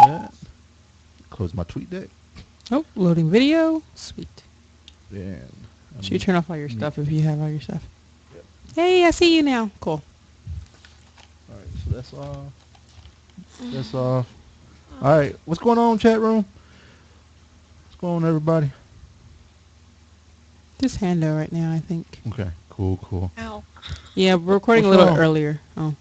that. Close my tweet deck. Oh, loading video. Sweet. Then Should you turn off all your stuff if you have all your stuff? Yep. Hey, I see you now. Cool. All right, so that's all. That's all. All right, what's going on, chat room? What's going on, everybody? Just Hando right now, I think. Okay, cool. Ow. Yeah, we're recording What's a little wrong? earlier. Oh.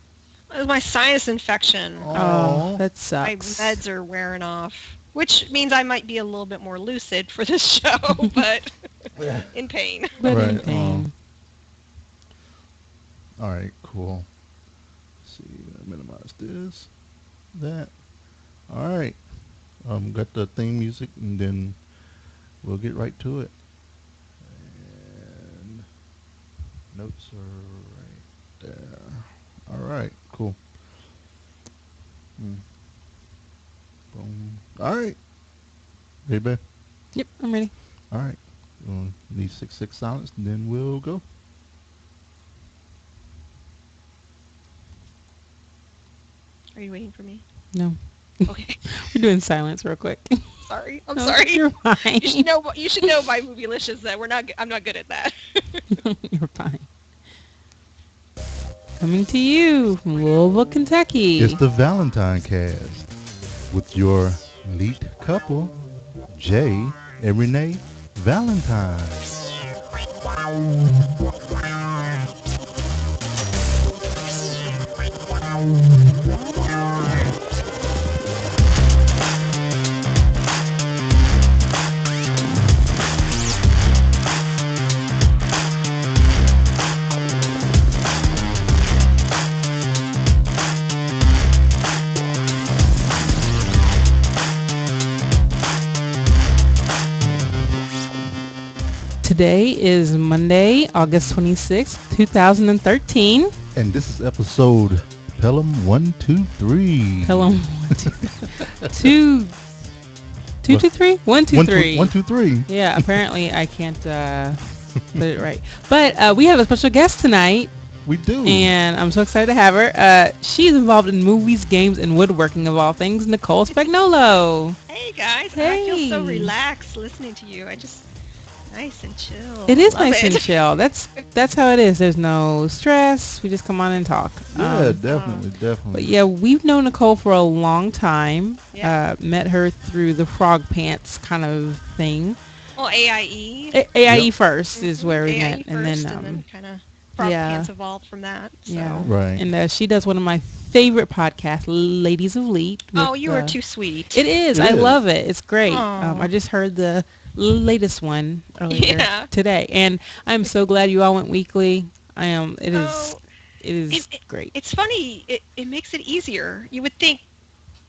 It was my sinus infection. Oh, that My sucks. meds are wearing off, which means I might be a little bit more lucid for this show, but in pain. But in Right, pain. All right, cool. Let's see, minimize this, that. All right, got the theme music, and then we'll get right to it. And notes are right there. All right, cool. Boom. All right. Ready, babe? Yep, I'm ready. All right. Need 6/6 silence, and then we'll go. Are you waiting for me? No. Okay. We're doing silence real quick. Sorry. I'm No, sorry. You're fine. You should know by Movielicious that I'm not good at that. You're fine. Coming to you from Louisville, Kentucky. It's the ValentineCast with your Leet couple, Jay and Renee Valentine. Today is Monday, August 26th, 2013. And this is episode Pelham 123. Pelham 2, 2, 2, 3? 1, 2, 3. 1, 2, 3. Yeah, apparently I can't put it right. But we have a special guest tonight. We do. And I'm so excited to have her. She's involved in movies, games, and woodworking of all things. Nicole Spagnuolo. Hey guys, Hey. I feel so relaxed listening to you. Nice and chill. It is Love nice it. and chill. That's how it is. There's no stress. We just come on and talk. Yeah, definitely. But yeah, we've known Nicole for a long time. Yeah. Met her through the Frogpants kind of thing. Well, AIE. AIE Yep. first is where we AIE met, first, and then kind of Frogpants yeah. evolved from that. So. yeah, Right. And she does one of my favorite podcasts, Ladies of Leet. Oh, with, you are too sweet. It is. It I is. love it. It's great. Aw. I just heard the latest one earlier Yeah. today, and I'm so glad you all went weekly. I am. It is. Oh, It is great. It's funny. It makes it easier. You would think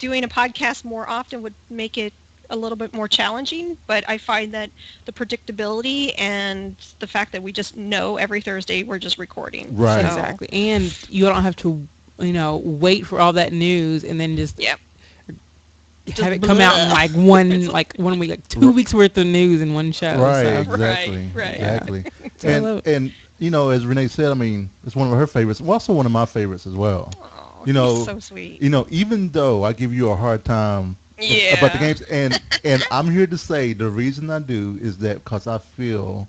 doing a podcast more often would make it a little bit more challenging, but I find that the predictability and the fact that we just know every Thursday we're just recording. Right. So, Exactly. And you don't have to, wait for all that news and then just Yep. have it come out in like one week, like 2 weeks worth of news in one show. Right, So. exactly. Right. Exactly. So I love and as Renee said, I mean, it's one of her favorites. Well, also one of my favorites as well. Oh, You know, he's so sweet. Even though I give you a hard time Yeah. about the games, and I'm here to say the reason I do is that because I feel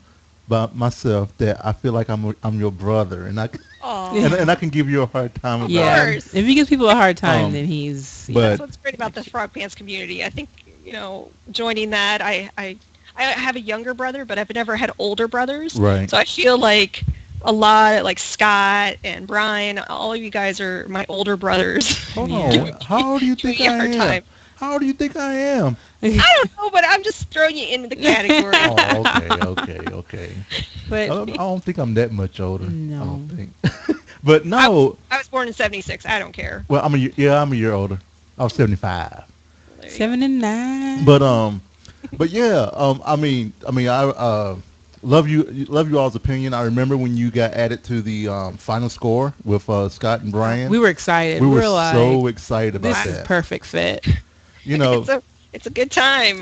by myself that I feel like I'm your brother, and I Aw. and I can give you a hard time about Yeah. it. course. If he gives people a hard time, Um, then he's. but- That's what's great about the Frogpants community. I think, joining that, I have a younger brother, but I've never had older brothers. Right. So I feel like a lot, like Scott and Brian, all of you guys are my older brothers. Hold Yeah. on. How old do you think Giving I you a hard am? time. How old do you think I am? I don't know, but I'm just throwing you into the category. Oh, okay. But I don't think I'm that much older. No. I don't think. But no. I was born in 76. I don't care. Well, I'm a year older. I was 75. There you go. 7 and 9. But yeah. I love you all's opinion. I remember when you got added to the final score with Scott and Brian. We were excited. We were like, so excited about this is that. perfect fit. It's a good time.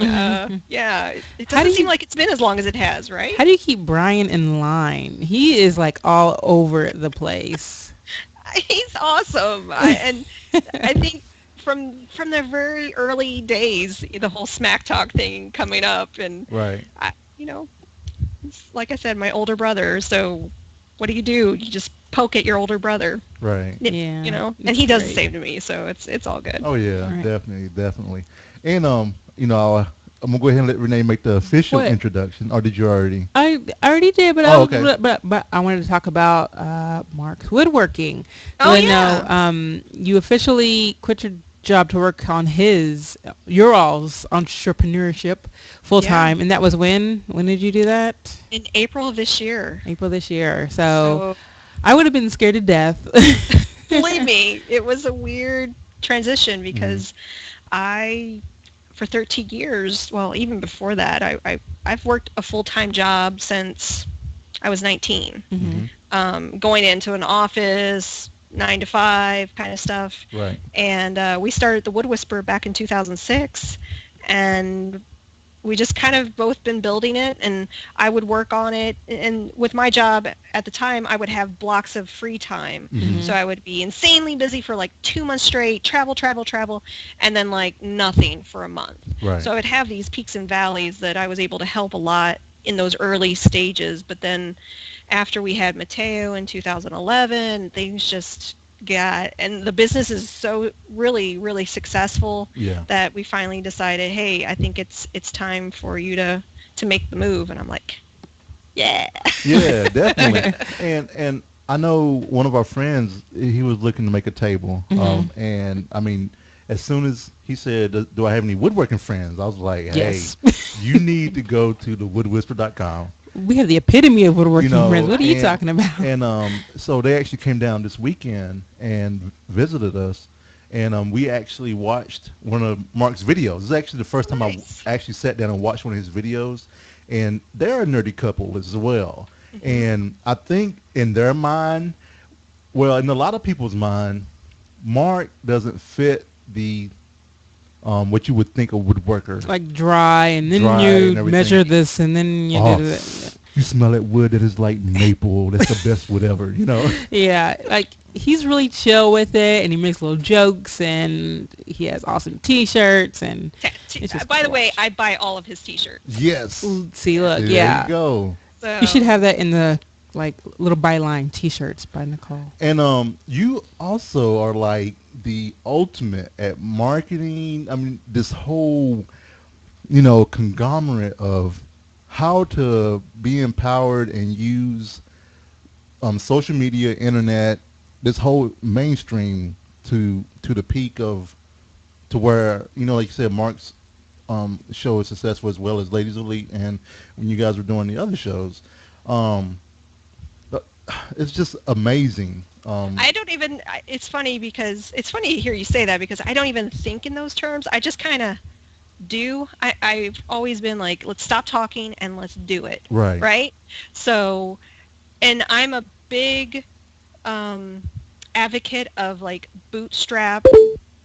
Yeah. It How do doesn't you- seem like it's been as long as it has, right? How do you keep Brian in line? He is like all over the place. He's awesome. And I think from the very early days, the whole smack talk thing coming up, and Right. I, you know, like I said, my older brother. So what do? You just poke at your older brother. Right. You know, and it's he does the great. same to me. So it's all good. Oh yeah, Right. definitely, definitely. And I'm gonna go ahead and let Renee make the official What? introduction. Or did you already? I already did, but Oh, okay. but I wanted to talk about Mark's woodworking. Oh I know yeah. you officially quit your job to work on your all's entrepreneurship full Yeah. time, and that was when? When did you do that? In April of this year. April this year. So So I would have been scared to death. believe me, it was a weird transition Mm-hmm. because I, for 13 years, well, even before that, I've worked a full-time job since I was 19. hmm Mm-hmm. Going into an office, 9 to 5 kind of stuff. Right. And we started the Wood Whisperer back in 2006. And we just kind of both been building it, and I would work on it. And with my job at the time, I would have blocks of free time. Mm-hmm. So I would be insanely busy for like 2 months straight, travel, and then like nothing for a month. Right. So I would have these peaks and valleys that I was able to help a lot in those early stages. But then after we had Mateo in 2011, things just and the business is so really successful Yeah. that we finally decided, hey, I think it's time for you to make the move. And I'm like, yeah. Yeah, definitely. And I know one of our friends. He was looking to make a table. And I mean, as soon as he said, "Do I have any woodworking friends?" I was like, "Hey, Yes. you need to go to the woodwhisper.com." We have the epitome of woodworking You know, friends. What are you and- talking about? And so they actually came down this weekend and visited us, and we actually watched one of Mark's videos. This is actually the first time Nice. I actually sat down and watched one of his videos, and they're a nerdy couple as well. And I think in their mind, well, in a lot of people's mind, Mark doesn't fit the what you would think a woodworker. Like dry, and then Dry you and everything. measure this, and then you Oh, do that. you smell that wood that is like maple. That's the best wood ever, you know? Yeah, like he's really chill with it, and he makes little jokes, and he has awesome T-shirts, and it's just By fun the to way, watch. I buy all of his T-shirts. Yes. See, look, There yeah, you go. So you should have that in the like little byline T-shirts by Nicole. And you also are like the ultimate at marketing. I mean, this whole, conglomerate of how to be empowered and use social media, internet, this whole mainstream to the peak of to where like you said, Mark's show is successful as well as Ladies Elite, and when you guys were doing the other shows, um, it's just amazing. I don't even. It's funny to hear you say that because I don't even think in those terms. I just kind of do. I've always been like, let's stop talking and let's do it. Right. Right. So, and I'm a big advocate of like bootstrap,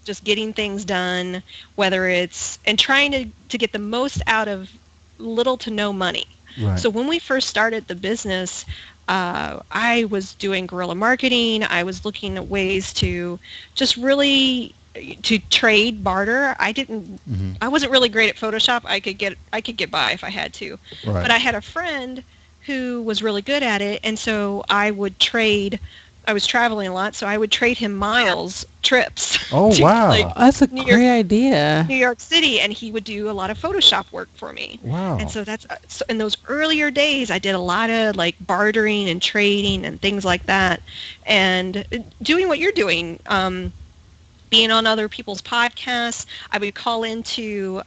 just getting things done, whether it's and trying to get the most out of little to no money. Right. So when we first started the business, I was doing guerrilla marketing. I was looking at ways to just really to trade, barter. I wasn't really great at Photoshop. I could get by if I had to. Right. But I had a friend who was really good at it, and so I would trade. I was traveling a lot, so I would trade him miles trips. Oh, to, wow. like, Oh, that's a New great idea. New York City, and he would do a lot of Photoshop work for me. Wow. And so so in those earlier days, I did a lot of like bartering and trading and things like that, and doing what you're doing, being on other people's podcasts. I would call into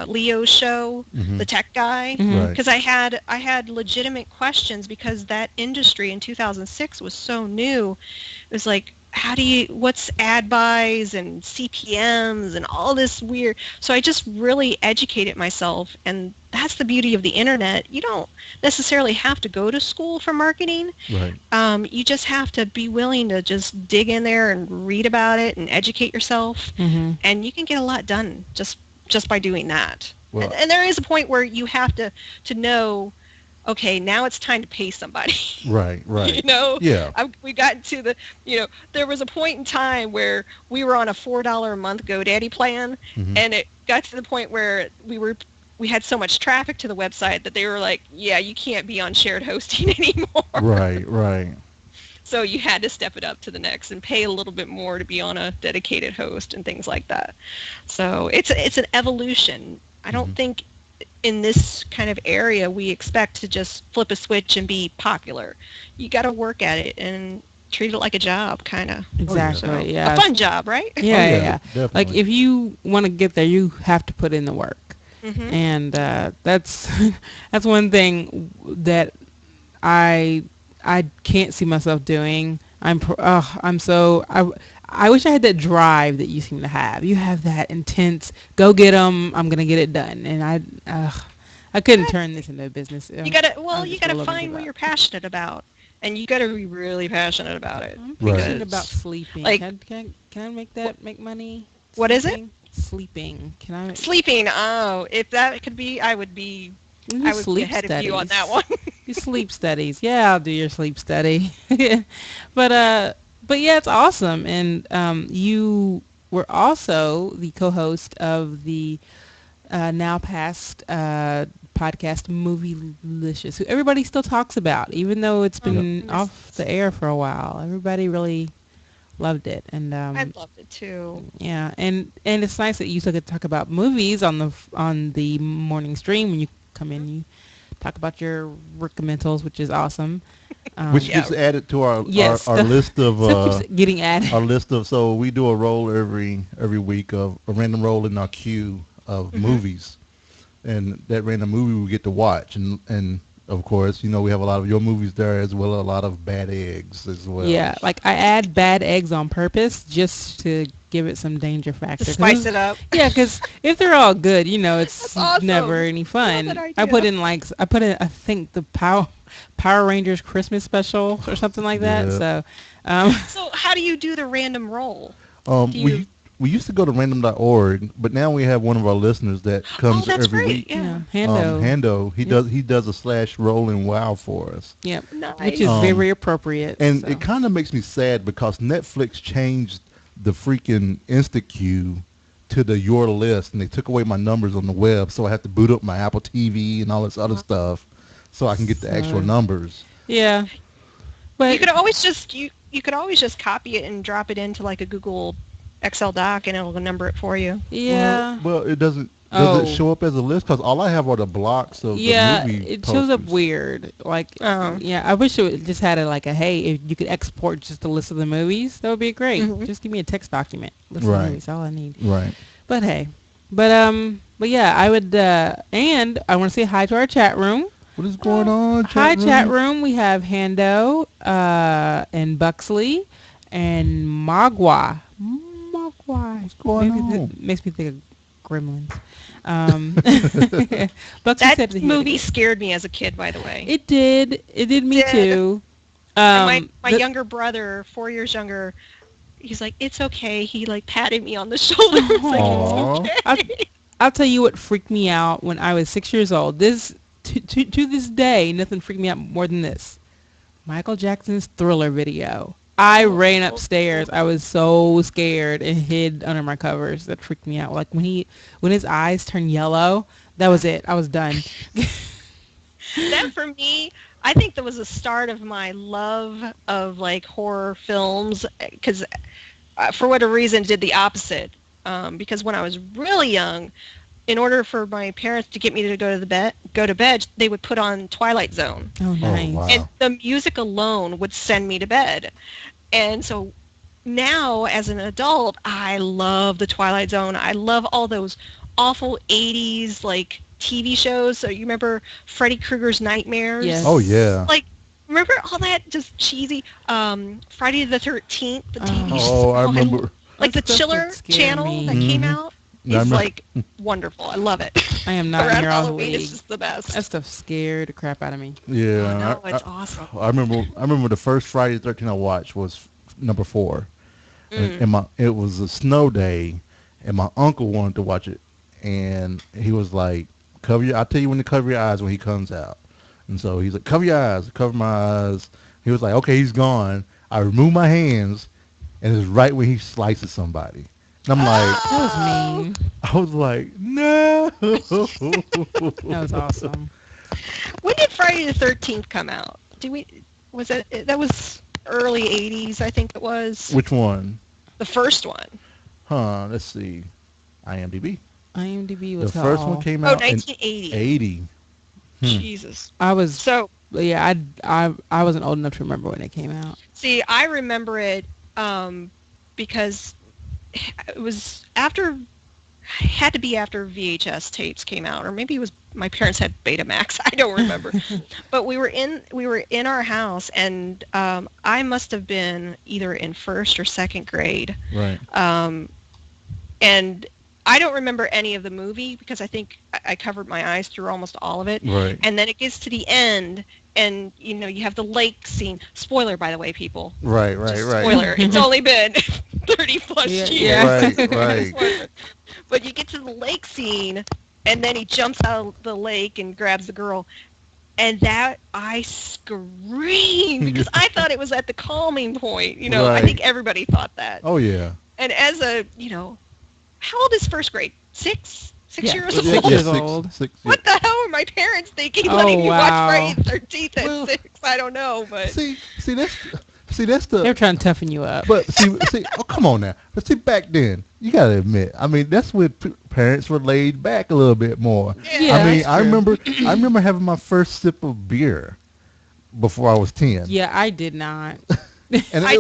Leo's show, the tech guy, Mhm. Right. because I had legitimate questions because that industry in 2006 was so new. It was like, what's ad buys and CPMs and all this weird. So I just really educated myself, and that's the beauty of the internet. You don't necessarily have to go to school for marketing. Right. You just have to be willing to just dig in there and read about it and educate yourself, Mhm. and you can get a lot done just by doing that. Well- And there is a point where you have to know okay, now it's time to pay somebody. Right, right. You know, Yeah. we got to the, there was a point in time where we were on a $4 a month GoDaddy plan, Hmm. and it got to the point where we had so much traffic to the website that they were like, yeah, you can't be on shared hosting anymore. Right, right. So you had to step it up to the next and pay a little bit more to be on a dedicated host and things like that. So it's an evolution. I Hmm. don't think in this kind of area we expect to just flip a switch and be popular. You got to work at it and treat it like a job, kind of. Oh yeah. Exactly. So Yeah. a fun job, right? Oh Yeah, yeah, yeah, yeah. Like definitely. if you want to get there, you have to put in the work, Mhm. and that's that's one thing that I I can't see myself doing. I'm so I wish I had that drive that you seem to have. You have that intense go get 'em. I'm gonna get it done, and I couldn't turn this into a business. I You just gotta roll over and find give what up. you're passionate about, and you gotta be really passionate about it I'm Right. passionate about because, sleeping. like, Can I make that make money? what is it? Sleeping, sleeping. Can I? Sleeping. Oh, if that could be, Do I would be sleep ahead of you on that studies. one. Do sleep studies. Yeah, I'll do your sleep study. but uh but yeah, it's awesome. And you were also the co-host of the now past podcast Movielicious, who everybody still talks about, even though it's Yep. been Miss- off the air for a while. Everybody really loved it. And I loved it too. yeah, and it's nice that you still get to talk about movies on the morning stream when you come in. You talk about your recommendals, which is awesome. Which Yeah. gets added to our Yes, our list of so keeps getting added. our list of, so we do a roll every week of a random roll in our queue of Mhm. movies, and that random movie we get to watch, and of course, we have a lot of your movies there as well, a lot of bad eggs as well. Yeah, like I add bad eggs on purpose just to give it some danger To factor. spice it up. Yeah, because if they're all good, That's it's never awesome. any Love that fun. idea. I put in I think the Power Rangers Christmas special or something like that. Yeah. So, um, So how do you do the random roll? Do you? We used to go to random.org, but now we have one of our listeners that Oh, comes that's every great. week. Yeah. Hando. Hando, he Yep. does a slash roll and wow for us. Yep. Which Nice. is Um, very appropriate. And So. it kind of makes me sad because Netflix changed the freaking InstaQ to the your list, and they took away my numbers on the web, so I have to boot up my Apple TV and all this other stuff so I can get the actual So, numbers. yeah. You But could always just you could always just copy it and drop it into like a Google Excel doc, and it'll number it for you. yeah. Well, it doesn't. Does it Oh. show up as a list? Because all I have are the blocks of the Yeah, movie it shows up posters. weird. Like, Oh. yeah, I wish it just had like a hey, if you could export just a list of the movies, that would be great. Mhm. Just give me a text document, list of Right. the movies, all I need. Right. But hey, but yeah, I would, and I want to say hi to our chat room. What is going on? Hi, chat room. We have Hando, and Buxley, and Magua. Magua. What's going on? Makes me think of Gremlins. Buxley That said that movie scared me as a kid, by the way. It did. It did me Did. too. And my the- younger brother, 4 years younger, he's like, "It's okay." He like patted me on the shoulder. It's like, Aw. it's okay. I'll tell you what freaked me out when I was 6 years old. This to this day, nothing freaked me out more than this. Michael Jackson's Thriller video. I ran upstairs. I was so scared and hid under my covers. That freaked me out. Like when his eyes turned yellow, that was it. I was done. That for me, I think that was the start of my love of like horror films, because for whatever reason did the opposite. Because when I was really young, in order for my parents to get me to go to bed, they would put on Twilight Zone, Oh, nice. wow. and the music alone would send me to bed. And so now, as an adult, I love the Twilight Zone. I love all those awful '80s like TV shows. So you remember Freddy Krueger's Nightmares? Yes. Oh yeah. Like, remember all that just cheesy Friday the 13th, the TV Oh, I show, and, remember. like the That stuff Chiller would scare channel me. that came Mhm. out Yeah, I is remember. like wonderful. I love it. I am not Around here all the Halloween, it's league. just the best. That stuff scared the crap out of me. Yeah. Oh, no, it's awesome. I remember the first Friday the 13th I watched was number 4. Mm. And it was a snow day, and my uncle wanted to watch it, and he was like, I'll tell you when to cover your eyes when he comes out." And so he's like, cover your eyes, cover my eyes. He was like, okay, he's gone. I remove my hands, and it's right when he slices somebody. And I'm like, That was mean. I was like, no. That was awesome. When did Friday the 13th come out? Was that was early 80s, I think it was. Which one? The first one. Let's see. IMDb. IMDb The was first how- one came Oh, out in 1980. 80. Jesus. I was So, yeah. I wasn't old enough to remember when it came out. see, I remember it because it was after, had to be after VHS tapes came out, or maybe it was my parents had Betamax. I don't remember. But we were in our house, and I must have been either in first or second grade. Right. And I don't remember any of the movie because I think I covered my eyes through almost all of it. Right. And then it gets to the end, and you have the lake scene. Spoiler, by the way, people. Right. Just Right. Spoiler. It's only been 30 plus years. Yeah. Right. Spoiler. But you get to the lake scene, and then he jumps out of the lake and grabs the girl. And that, I screamed because I thought it was at the calming point. I Right. think everybody thought that. Oh yeah. And as a, how old is first grade? Six Yeah. years Six old? years old. Six, What the hell are my parents thinking Oh, letting me watch wow. Friday the 13th at Well, 6? I don't know, but... See, that's They're the. trying to toughen you up. But see. Oh, come on now. But see, back then, you gotta admit. I mean, that's when parents were laid back a little bit more. Yeah, I mean, that's I true. remember having my first sip of beer before I was 10. Yeah, I did not. And I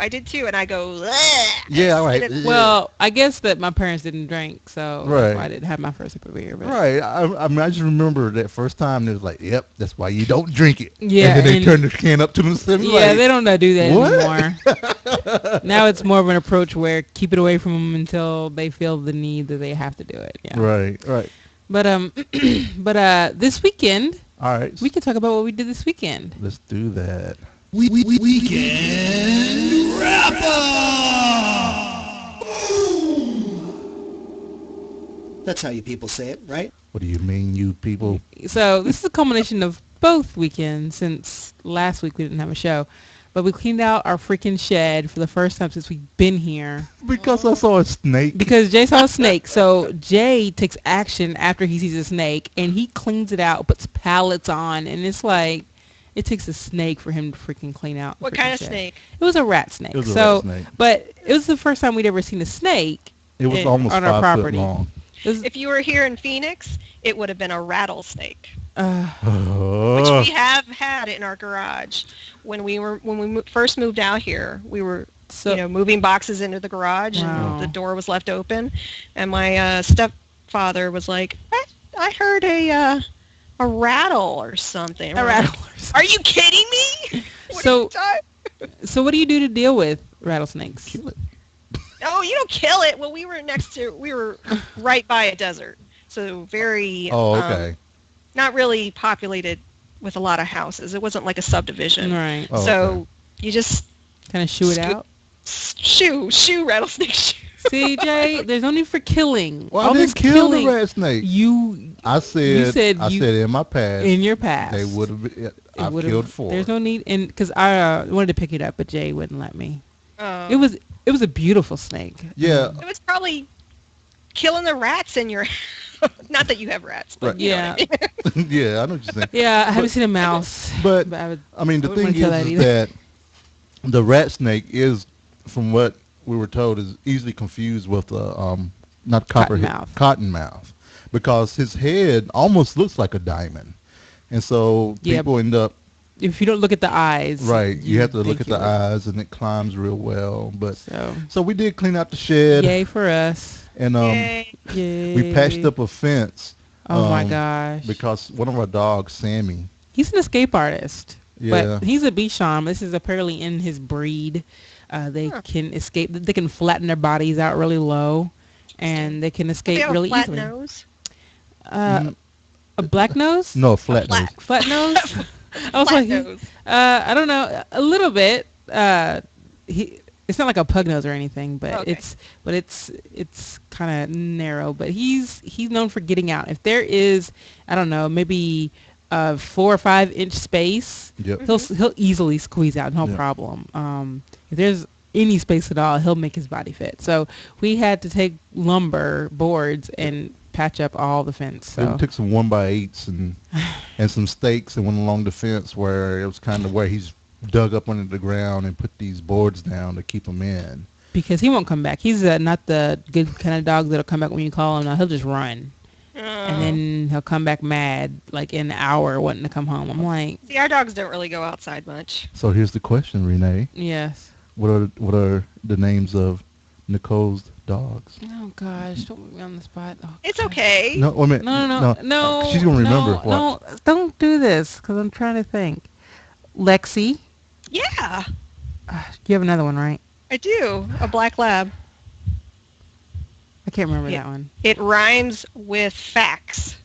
did too, and I go, "Ugh." yeah, all right. And it- Well, I guess that my parents didn't drink, so Right. that's why I didn't have my first sip of beer. But Right. I mean, I just remember that first time. It was like, yep, that's why you don't drink it. Yeah, And then they and- turned the can up to themselves. Yeah, like, they don't do that What? anymore. Now it's more of an approach where keep it away from them until they feel the need that they have to do it. Yeah. Right. But this weekend All right. we can talk about what we did this weekend. Let's do that. Weekend wrap up. That's how you people say it, right? What do you mean, you people? So this is a culmination of both weekends since last week we didn't have a show. But we cleaned out our freaking shed for the first time since we've been here. Because I saw a snake. Because Jay saw a snake. So Jay takes action after he sees a snake and he cleans it out, puts pallets on, and it's like it takes a snake for him to freaking clean out. the What freaking kind of shed. snake? It was a rat snake. It was a so, rat snake. But it was the first time we'd ever seen a snake. It was almost on our 5 foot property. long. It was, If you were here in Phoenix, it would have been a rattlesnake, Oh. which we have had in our garage. When we first moved out here, we were so moving boxes into the garage, Wow. and the door was left open, and my stepfather was like, I heard a rattle or something. a rattle. Are you kidding me? What So- are you talking- So what do you do to deal with rattlesnakes? Kill it. Oh, you don't kill it. Well, we were right by a desert, so very Oh, okay. not really populated with a lot of houses. It wasn't like a subdivision. Right. Oh, So okay. you just Kind of shoo it Scoop- out. shoo rattlesnake shoo. See, Jay, there's no need for killing. Well, All I this didn't kill killing, the rat snake. You I said you- in my past, in your past. they would have. it I've would've- killed 4. There's no need, and because I wanted to pick it up, but Jay wouldn't let me. Oh. It was a beautiful snake. Yeah. It was probably killing the rats in your. Not that you have rats, but Right. you know what I mean. Yeah, I know what you're saying. Yeah, I haven't seen a mouse, But I would, I mean, the I wouldn't thing wanna is, kill is that that the rat snake is, from what we were told, is easily confused with the not copperhead, cottonmouth, because his head almost looks like a diamond, and so Yeah. people end up if you don't look at the eyes. right. You have to look think at the you're- eyes, and it climbs real well. But So, so we did clean out the shed, yay for us. and Yay. Yay. we patched up a fence. Oh my um, gosh. Because one of our dogs, Sammie, He's an escape artist. yeah, But he's a Bichon. This is apparently in his breed. They Huh. can escape. They can flatten their bodies out really low, and they can They escape have a really flat easily. nose. A black nose? no flat nose. Flat nose? I was Flat like, nose. I don't know, a little bit. It's not like a pug nose or anything, but Okay. it's kind of narrow. But he's known for getting out. If there is, I don't know, maybe a 4 or 5 inch space, Yep. he'll easily squeeze out, no Yeah. problem. If there's any space at all, he'll make his body fit. So we had to take lumber boards and patch up all the fence. Then So took some 1x8s and some stakes and went along the fence where it was kind of where he's dug up under the ground and put these boards down to keep him in. because he won't come back. He's not the good kind of dog that'll come back when you call him. No, he'll just run. And then he'll come back mad, like in an hour, wanting to come home. I'm like, See, our dogs don't really go outside much. So here's the question, Renee. yes. What are the names of Nicole's dogs? Oh gosh, don't put me on the spot. Oh, It's gosh. okay. No, wait a minute. No. She's gonna remember. No, no, don't do this because I'm trying to think. Lexi. Yeah, You have another one, right? I do. A black lab. I can't remember Yeah. that one. It rhymes with facts.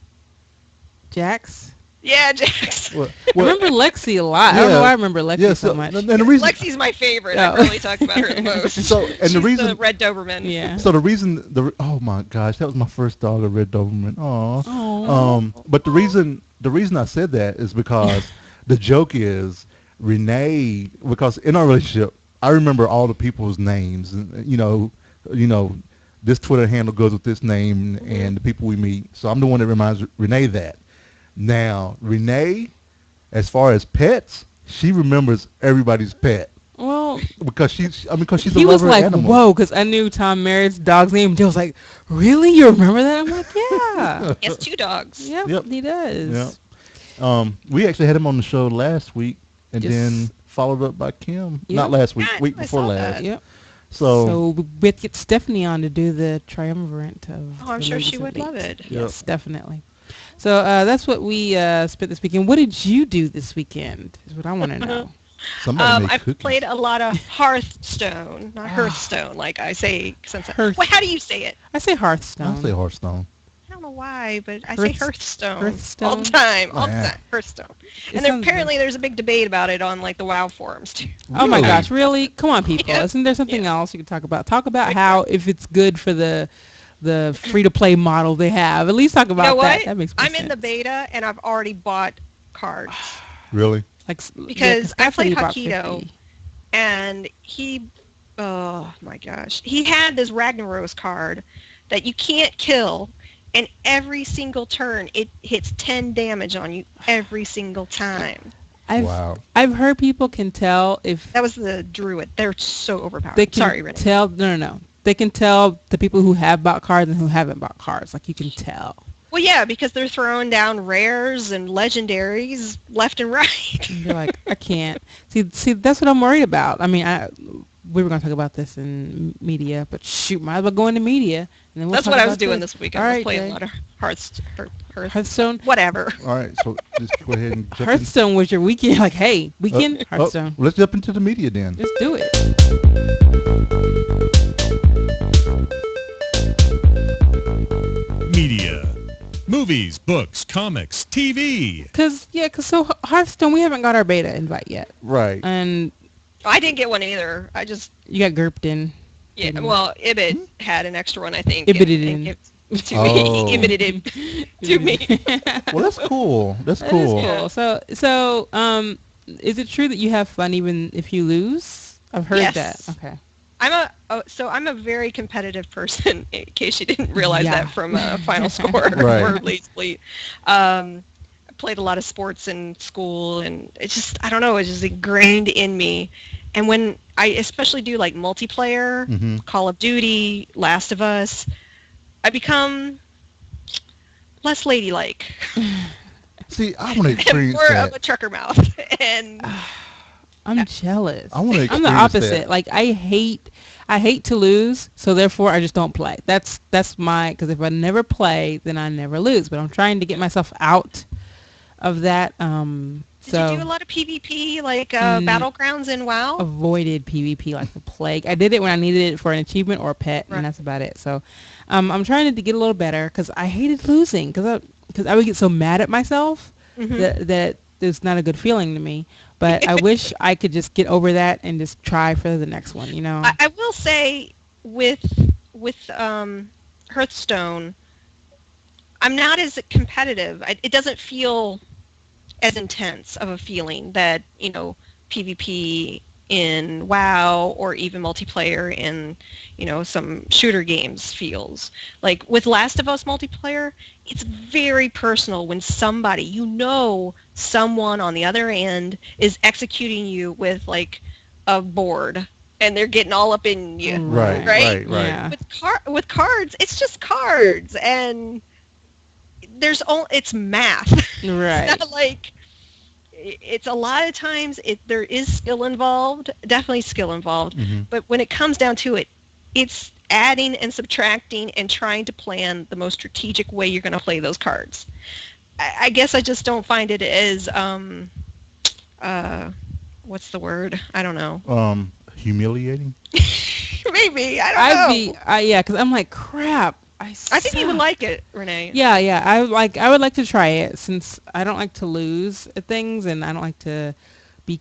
Jax. Yeah, Jax. What? I remember Lexi a lot. I don't know why I remember Lexi so much. And the reason. Lexi's my favorite. Oh. I really talk about her the most. So and She's the reason. the red Doberman. Yeah. So the reason. Oh my gosh, that was my first dog, a red Doberman. Aw. Oh. But the reason I said that is because the joke is Renee, because in our relationship, I remember all the people's names, and this Twitter handle goes with this name and the people we meet. So I'm the one that reminds Renee that. Now Renee, as far as pets, she remembers everybody's pet Well, because she's a he was lover like, of animals. whoa, because I knew Tom Merritt's dog's name. Jill was like, really? You remember that? I'm like, yeah. He has 2 dogs. Yep, he does. Yeah. We actually had him on the show last week, and Yes. then followed up by Kim. Yep. Not last week, Yeah, week I before saw last. that. Yep. So, So we'd get Stephanie on to do the triumvirate of. Oh, I'm the sure ladies she of would Leet. love it. Yes, definitely. So that's what we spent this weekend. What did you do this weekend? Is what I want to know. somebody made I've cookies. played a lot of Hearthstone, not Hearthstone, like I say. Since Hearth- Well, how do you say it? I say Hearthstone. I say Hearthstone. I don't know why, but I say Hearthstone Hearthstone? all the time. All Yeah. the time. Hearthstone. It And sounds apparently there's a big debate about it on like the WoW forums too. Oh my Really? gosh, really? Come on, people. Yeah. Isn't there something else you can talk about? Talk about how if it's good for the free to play model they have. At least talk about You know that. what? That makes more I'm in the sense. beta and I've already bought cards Really? Like because I Stephanie played bought Hakito 50. and he, oh my gosh, he had this Ragnaros card that you can't kill. And every single turn, it hits 10 damage on you every single time. Wow. I've heard people can tell if That was the druid. They're so overpowered. they can Sorry, Renee. tell. No. They can tell the people who have bought cards and who haven't bought cards. Like you can tell. Well, yeah, because they're throwing down rares and legendaries left and right. And you're like, I can't. See, that's what I'm worried about. I mean, we were going to talk about this in media, but shoot, might as well go into media. And then we'll That's talk what I about was doing this weekend. All I was right, playing Jay. a lot of Hearthstone. whatever. All right. So just go ahead and jump in. Hearthstone was your weekend. Like, hey, weekend Hearthstone. Let's jump into the media then. Let's do it. Media. Movies, books, comics, TV. Cause so Hearthstone, we haven't got our beta invite yet, Right. and I didn't get one either. I just, you got GURPed in. yeah, Didn't- well, Ibid had an extra one, I think. Ibided and in. gave it to Oh. me. Ibided it to me. Well, that's cool. That's That is cool. cool. So, is it true that you have fun even if you lose? I've heard Yes. that. Okay. I'm a very competitive person. In case you didn't realize Yeah. that from Final Score Right. or Leet. I played a lot of sports in school, and it's just, I don't know, it's just ingrained in me. And when I especially do like multiplayer, Mm-hmm. Call of Duty, Last of Us, I become less ladylike See, I want to and experience more that. of a trucker mouth. And I'm jealous. I wanna I'm the experience opposite. that. Like I hate to lose, so therefore I just don't play. That's my, because if I never play, then I never lose. But I'm trying to get myself out of that. did So you do a lot of PvP, like Battlegrounds in WoW? avoided PvP like the plague. I did it when I needed it for an achievement or a pet, Right. and that's about it. So I'm trying to get a little better because I hated losing because I would get so mad at myself that it's not a good feeling to me. But I wish I could just get over that and just try for the next one, you know? I will say with Hearthstone, I'm not as competitive. It doesn't feel as intense of a feeling that, PvP in WoW or even multiplayer in, some shooter games feels. Like with Last of Us multiplayer, it's very personal when somebody, someone on the other end is executing you with like a board and they're getting all up in you. Right? Yeah. With cards, it's just cards and it's math. Right. It's not like it's a lot of times there is skill involved, definitely skill involved, but when it comes down to it, it's adding and subtracting and trying to plan the most strategic way you're going to play those cards. I guess I just don't find it as what's the word? I don't know. Humiliating. Maybe I don't know. Yeah, because I'm like, crap. I think you would like it, Renee. Yeah. I would like to try it since I don't like to lose at things and I don't like to be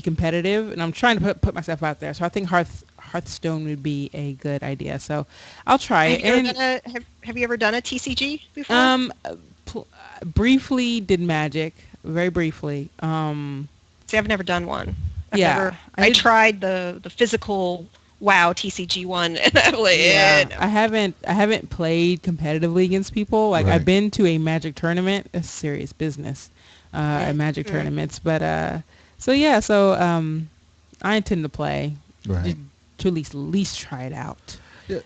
competitive, and I'm trying to put myself out there. So I think Hearthstone would be a good idea. So I'll try it. Have you ever done a TCG before? Briefly did Magic, very briefly. See, I've never done one. I tried the physical WoW TCG one, and I'm like, no. I haven't played competitively against people. Like I've been to a Magic tournament, a serious business, at Magic tournaments. But so I intend to play, to at least try it out. Yeah,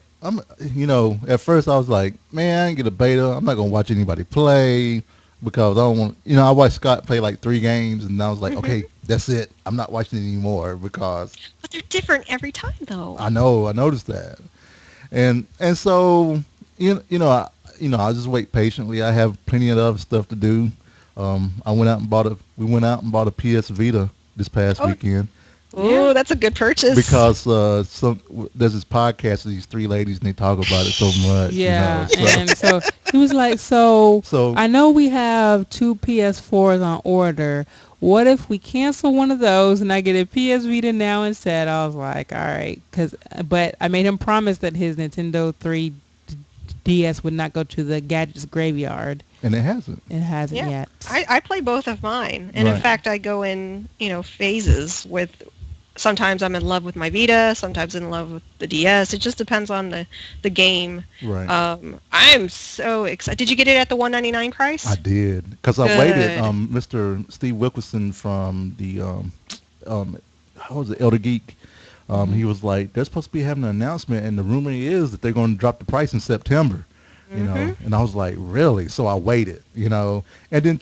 at first I was like, man, I ain't get a beta. I'm not gonna watch anybody play because I don't want. I watched Scott play like 3 games, and I was like, okay, that's it. I'm not watching it anymore because. But they're different every time, though. I know. I noticed that, and so I just wait patiently. I have plenty of other stuff to do. We went out and bought a PS Vita this past weekend. Oh, that's a good purchase. Because there's this podcast of these 3 ladies and they talk about it so much. Yeah, and so he was like, so I know we have 2 PS4s on order. What if we cancel one of those and I get a PS Vita now instead? I was like, all right, but I made him promise that his Nintendo 3DS would not go to the gadgets graveyard. And it hasn't. It hasn't yet. I play both of mine, and in fact, I go in phases with. Sometimes I'm in love with my Vita, sometimes in love with the DS. It just depends on the game. Right. I'm so excited. Did you get it at the $199 price? I did, because I waited. Mr. Steve Wilkerson from the how was it, Elder Geek? He was like, they're supposed to be having an announcement, and the rumor is that they're going to drop the price in September. And I was like, really? So I waited, and then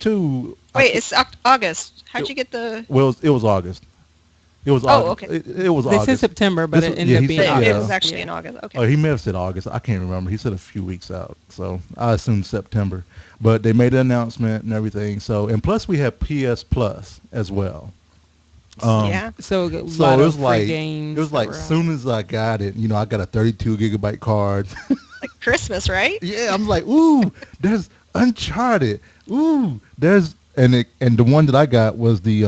it's August. How'd you get the? Well, it was August. It was August. Okay. It was August. This is September, but it ended up being August. It was actually in August. Okay. Oh, he may have said August. I can't remember. He said a few weeks out, so I assumed September. But they made an announcement and everything. So, and plus we have PS Plus as well. So it was like games. It was like as soon as I got it, I got a 32 gigabyte card. Like Christmas, right? Yeah, I'm like, ooh, there's Uncharted. Ooh, there's and the one that I got was the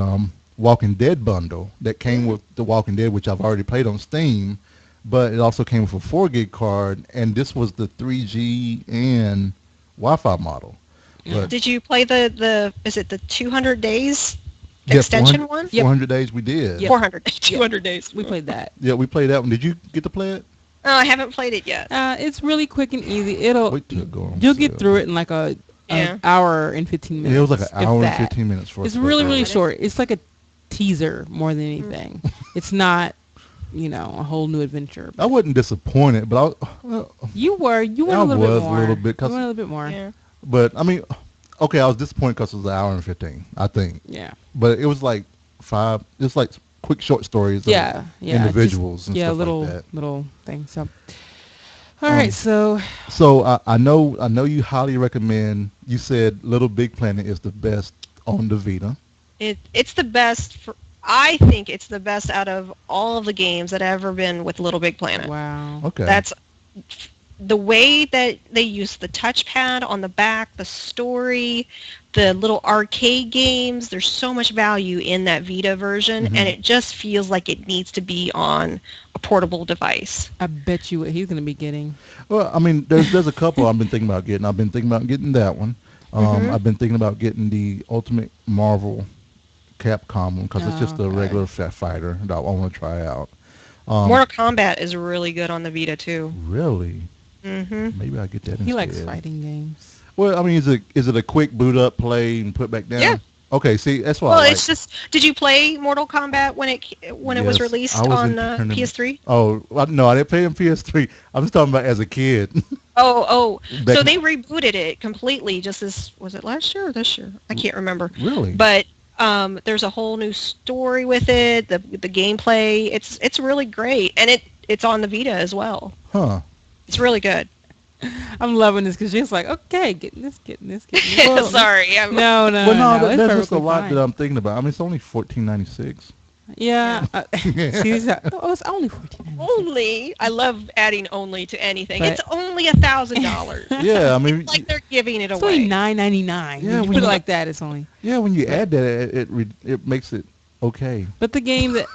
Walking Dead bundle that came with The Walking Dead, which I've already played on Steam, but it also came with a 4 gig card, and this was the 3G and Wi-Fi model. But did you play the 200 days extension one? 400 days we did. Yep. 200 days. We played that. Yeah, we played that one. Did you get to play it? Oh, I haven't played it yet. It's really quick and easy. You'll get through it in like an hour and 15 minutes. Yeah, it was like an hour and 15 minutes for It's really, really short. It's like a teaser more than anything. It's not, a whole new adventure. I wasn't disappointed, but you were a little bit more. A little bit more. Yeah. But I mean, okay, I was disappointed because it was an hour and 15, I think. Yeah. But it was like 5. It's like quick short stories. Of individuals and stuff like that. Little things. So. All right, so I know you highly recommend. You said Little Big Planet is the best on the Vita. It's the best. I think it's the best out of all of the games that have ever been with Little Big Planet. Wow. Okay. That's the way that they use the touchpad on the back, the story, the little arcade games. There's so much value in that Vita version, and it just feels like it needs to be on a portable device. I bet you what he's going to be getting. Well, I mean, there's a couple I've been thinking about getting. I've been thinking about getting that one. I've been thinking about getting the Ultimate Marvel Capcom one because it's just a okay. regular fighter that I want to try out. Mortal Kombat is really good on the Vita too. Really? Mm-hmm. Maybe I'll get that instead. He likes fighting games. Well, I mean, is it a quick boot up, play, and put back down? Yeah. Okay, see, that's what Well, I like. it's just. Did you play Mortal Kombat when it was Yes, released I was on into tournament. PS3? Oh, no, I didn't play on PS3. I'm just talking about as a kid. Oh. Back So in- they rebooted it completely. Just as was it last year or this year? I can't remember. Really? But there's a whole new story with it. The gameplay. It's really great, and it's on the Vita as well. Huh. It's really good. I'm loving this because she's like, okay, getting this. Well, Sorry. No, Well, no, it's that's just a perfectly lot fine. that I'm thinking about. I mean, it's only $14.96. Yeah. She's it's only $14. Only. I love adding only to anything. But- It's only $1,000. Yeah, I mean, It's like they're giving it It's only away. $9.99. Yeah, When you when put it you- like that, it's only. yeah, when you add that, it makes it okay. But the game that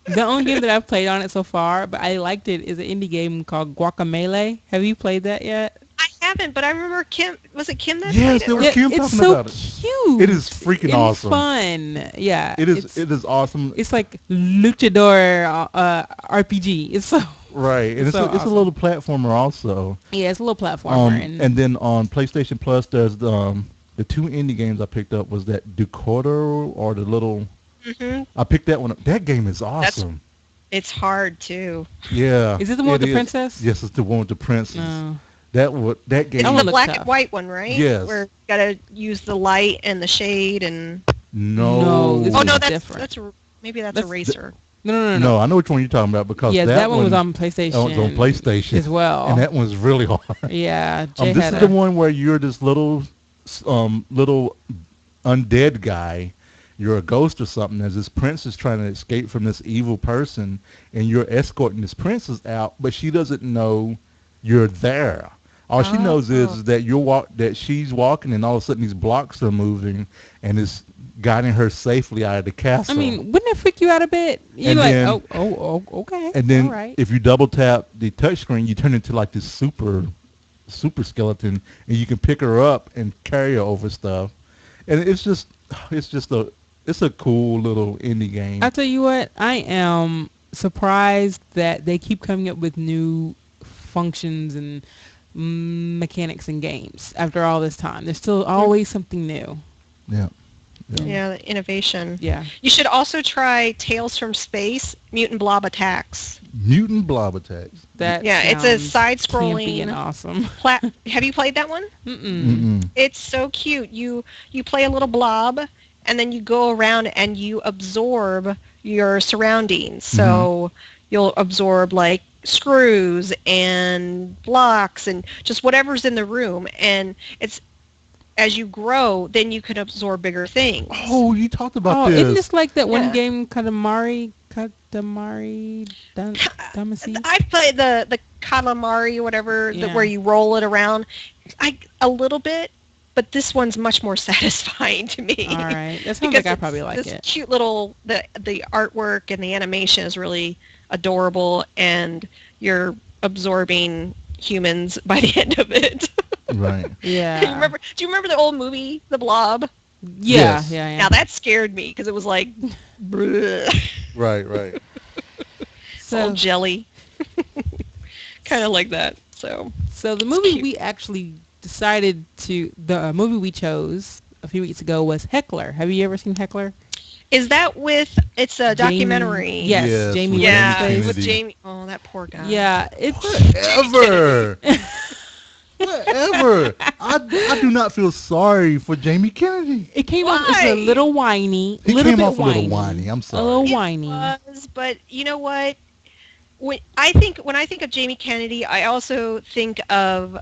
the only game that I've played on it so far, but I liked it, is an indie game called Guacamelee. Have you played that yet? I haven't, but I remember Kim. Was it Kim that Yes, played there it? was Yeah, Kim it's talking so about it. cute. It is freaking and awesome. Fun. Yeah. It is awesome. It's like luchador RPG. It's so Right, and so it's a awesome. little platformer also. yeah. It's a little platformer. And then on PlayStation Plus, there's the two indie games I picked up was that Decoder or the little. I picked that one up. That game is awesome. It's hard too. Yeah. Is it the one with the is. princess? Yes, it's the one with the princess. No. That game. It's That one the looks black tough. and white one, right? Yes. Where you gotta use the light and the shade and. No. this Oh is no, different. maybe that's That's- Eraser. No. No, I know which one you're talking about because Yeah, that one was on That PlayStation. was on PlayStation as well. and that one's really hard. Yeah, Jay This had is the one where you're this little undead guy. You're a ghost or something. As this princess trying to escape from this evil person, and you're escorting this princess out, but she doesn't know you're there. All she knows is that that she's walking, and all of a sudden these blocks are moving, and it's guiding her safely out of the castle. I mean, wouldn't it freak you out a bit? You're And like, then- okay. and then all right. if you double tap the touchscreen, you turn into like this super skeleton, and you can pick her up and carry her over stuff. And it's a cool little indie game. I'll tell you what, I am surprised that they keep coming up with new functions and mechanics in games after all this time. There's still always something new. Yeah. Yeah, the innovation. Yeah. You should also try Tales from Space: Mutant Blob Attacks. Mutant Blob Attacks. That Yeah, it's a sounds side-scrolling campy and awesome. Have you played that one? Mm-mm. It's so cute. You play a little blob, and then you go around and you absorb your surroundings. So you'll absorb like screws and blocks and just whatever's in the room. And it's as you grow, then you can absorb bigger things. Oh, you talked about Oh, this. isn't this like that one Yeah. game, Katamari Damacy? I played the Katamari or whatever, Yeah. where you roll it around. A little bit, but this one's much more satisfying to me. All right, that sounds Because like I probably like this it. cute little the artwork and the animation is really adorable, and you're absorbing humans by the end of it. Right. Yeah. Do you remember the old movie, The Blob? Yeah, Yes. yeah. Now that scared me because it was like, bleh, Right. all So, jelly, kind of like that. So the movie cute. we actually decided the movie we chose a few weeks ago was Heckler. Have you ever seen Heckler? is that with? It's a documentary. Yes, Yes, Jamie with Yeah, Jamie Kennedy. with Kennedy. Jamie. Oh, that poor guy. Yeah, it's Whatever. Whatever. I do not feel sorry for Jamie Kennedy. it came off as Why? a little whiny. He little came bit off a little whiny. I'm A sorry. little It whiny. was, but you know what? When I think of Jamie Kennedy, I also think of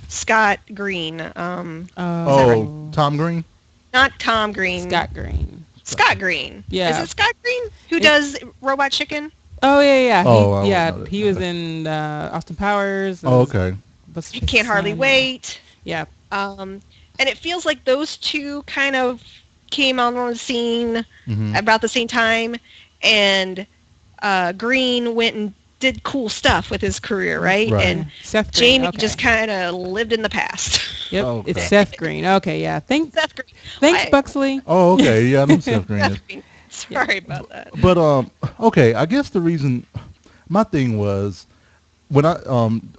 Scott Green. Oh, Tom Green? Not Tom Green. Scott Green. Scott Green. Yeah. Is it Scott Green who does Robot Chicken? Oh yeah. Oh, I wouldn't yeah. know that. He was in Austin Powers. and Oh, okay. what's He his Can't Hardly son? Wait. Yeah. And it feels like those two kind of came on the scene Mhm. about the same time, and Green went and did cool stuff with his career, right? Right. And Seth Green. Jamie Okay. just kind of lived in the past. Yep. Okay. It's Seth Green. Okay. Yeah. Seth Green. Thanks, I- Buxley. Oh, okay. Yeah, I know Seth Green is. Seth Green. Sorry about that. But okay. I guess the reason my thing was when I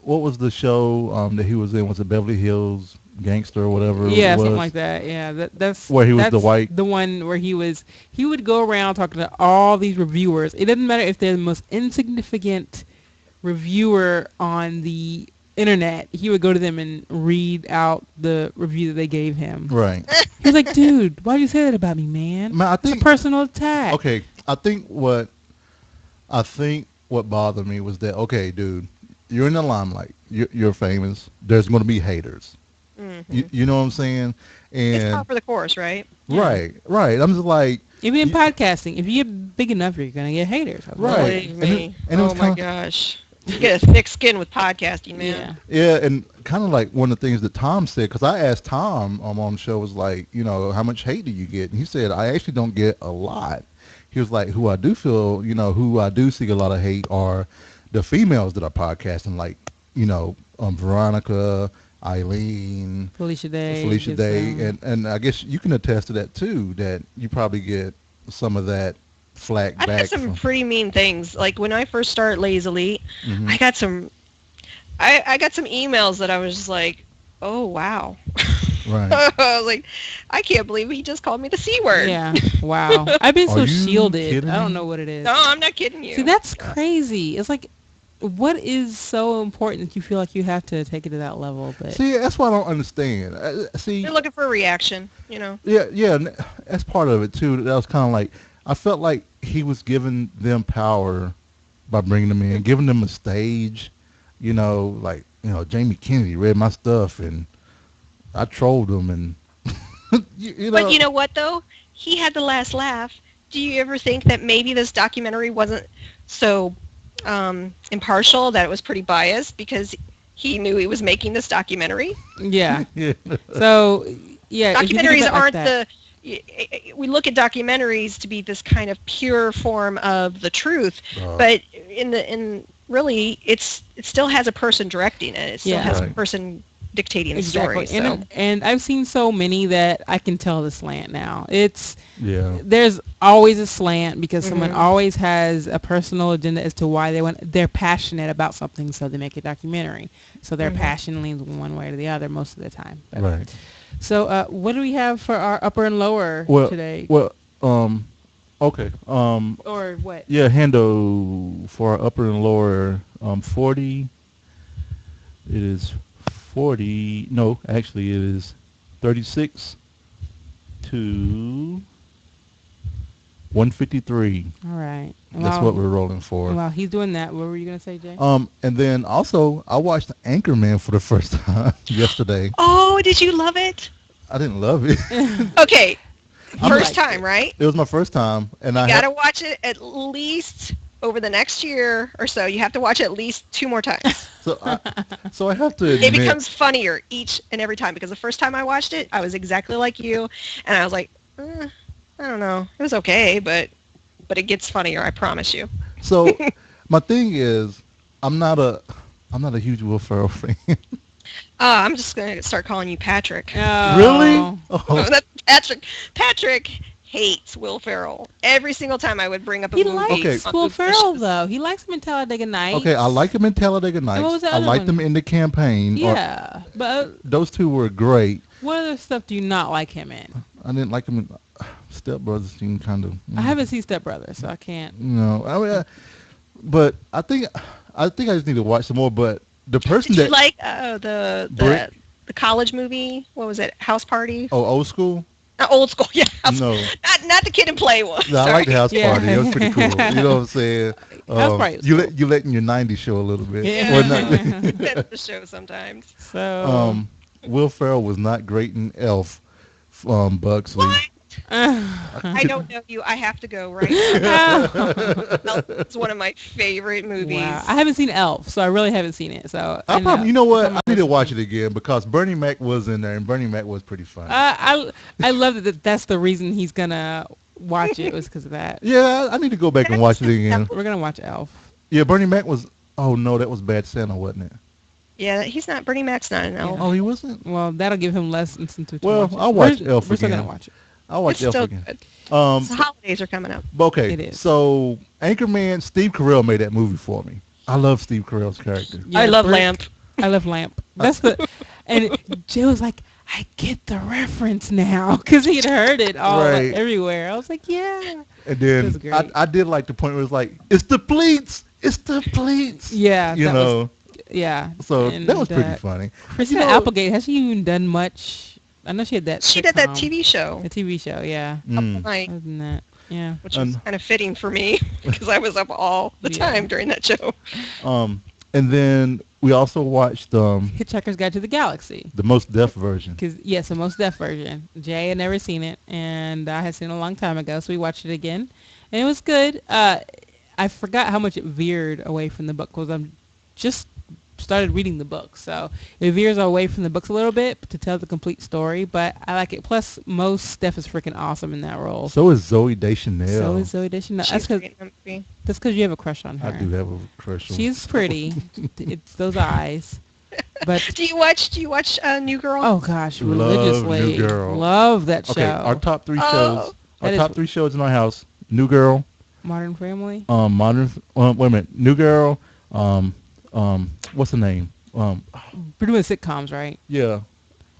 what was the show that he was in? Was it Beverly Hills Gangster or whatever? Yeah, it was? something like that. Yeah, that's Where he was the that's white- the one where he would go around talking to all these reviewers. It doesn't matter if they're the most insignificant reviewer on the internet. He would go to them and read out the review that they gave him. Right. He was like, "Dude, why'd you say that about me, man? Man, I It's a think personal attack." okay. I think what bothered me was that okay, dude, you're in the limelight. You're famous. There's going to be haters. You know what I'm saying? It's And par for the course, right? right. I'm just like Even in You- podcasting, if you get big enough, you're gonna get haters. Right. Believe And it- me. and it was Oh my kinda- gosh. You get a thick skin with podcasting, man. Yeah. yeah, and kind of like one of the things that Tom said, because I asked Tom on the show was like, you know, how much hate do you get? And he said, I actually don't get a lot. He was like, who I do see a lot of hate are the females that are podcasting, like, you know, Veronica, Eileen, Felicia Day. Felicia gets Day, them. and I guess you can attest to that too, that you probably get some of that flack I've back had some from. pretty mean things. Like when I first started Lazily, Mhm. I got some emails that I was just like, oh wow. Right. I was like, I can't believe he just called me the C word. Yeah. Wow. I've been Are so you shielded. kidding I don't me? know what it is. No, I'm not kidding you. See, that's crazy. It's like, what is so important that you feel like you have to take it to that level? But See, that's what I don't understand. See, They're looking for a reaction, you know. yeah, and that's part of it too. That was kind of like I felt like he was giving them power by bringing them in, giving them a stage. You know, like Jamie Kennedy read my stuff and I trolled him, and you know. But you know what though? He had the last laugh. Do you ever think that maybe this documentary wasn't so impartial, that it was pretty biased because he knew he was making this documentary? yeah. Yeah. So yeah, if you think Documentaries about it like aren't that. we look at documentaries to be this kind of pure form of the truth, Uh, but in really it still has a person directing it. It still Yeah. has a Right. person dictating the Exactly. story. So. And I've seen so many that I can tell the slant now. Yeah. There's always a slant because someone Mhm. always has a personal agenda as to why they're passionate about something, so they make a documentary. So their Mhm. passion leans one way or the other most of the time. But- Right. So what do we have for our upper and lower Well, today? well, okay. Or what? Yeah, Hendo for our upper and lower 40. It is 40. No, actually, it is 36 to 153. All right. That's what we're rolling for. While he's doing that, what were you going to say, Jay? And then also, I watched Anchorman for the first time yesterday. Oh, did you love it? I didn't love it. Okay, I'm first like time, right? It was my first time, and I You had, got to watch it at least over the next year or so. You have to watch it at least 2 more times. so I have to It admit, becomes funnier each and every time because the first time I watched it, I was exactly like you, and I was like, I don't know, it was okay, but it gets funnier, I promise you. so my thing is, I'm not a huge Will Ferrell fan. I'm just gonna start calling you Patrick. Oh. Really? Oh, Oh, that's Patrick hates Will Ferrell. Every single time I would bring up a He movie. likes Okay. on Will Food Ferrell, Delicious. though. He likes him in Talladega Nights. okay, I like him in Talladega what Nights. was the I other liked one? him in The Campaign. Yeah. But Those two were great. what other stuff do you not like him in? I didn't like him in Step Brothers. Seemed kind of. I haven't seen Step Brothers, so I can't. I mean, but I think I just need to watch some more. But the person Did that you like the Brick? the college movie? What was it? House Party? old school. Old school, yeah. No. Not the Kid and Play one. No, I like the House Yeah. Party. It was pretty cool. You know what I'm saying? House Party was you cool. you letting your '90s show a little bit. Yeah. Or not- That's the show sometimes. So. Will Ferrell was not great in Elf. Buxley. What? I don't know you. I have to go right now. It's one of my favorite movies. Wow. I haven't seen Elf, so I really haven't seen it. So I and, probably, you know what? it's on I my need to list. watch it again because Bernie Mac was in there, and Bernie Mac was pretty funny. I love that that's the reason he's gonna watch it was because of that. Yeah, I need to go back and watch it again. We're gonna watch Elf. Yeah, Bernie Mac was Oh no, that was Bad Santa, wasn't it? Yeah, he's not. Bernie Mac's not an elf. Oh, he wasn't. Well, that'll give him less incentive to Well, watch it. I'll watch Elf We're still again. gonna watch it. I'll watch It's Elf still again. good. Um, The holidays are coming up. okay, It is. so Anchorman, Steve Carell made that movie for me. I love Steve Carell's character. Yeah, I love Brick- Lamp. I love Lamp. That's the, and Jay was like, I get the reference now because he'd heard it all Right. everywhere. I was like, yeah, And then That's great. I did like the point where it was like, it's the pleats, it's the pleats. yeah, You that know, was, yeah. so And, that was pretty funny. Christina You know- Applegate, has she even done much? I know she had that. She did that sitcom, TV show, The TV show, yeah. Mm. like, Other than that, yeah. which was kind of fitting for me because I was up all the Yeah. time during that show. And then we also watched Hitchhiker's Guide to the Galaxy. the Most Deaf version. Because yes, the most deaf version. Jay had never seen it, and I had seen it a long time ago, so we watched it again, and it was good. I forgot how much it veered away from the book because I'm just started reading the book, so it veers away from the books a little bit to tell the complete story. But I like it. Plus, Most Steph is freaking awesome in that role. So is Zoe Deschanel. So is Zoe Deschanel. She's That's great in that movie. because you have a crush on her. I do have a crush on. She's pretty. It's those eyes. But Do you watch New Girl? oh gosh, Love religiously New Girl. love that show. Okay, our top three Oh. shows. Our That is- top three shows in our house: New Girl, Modern Family. Modern. Wait a minute, New Girl. What's the name? We're doing sitcoms, right? Yeah.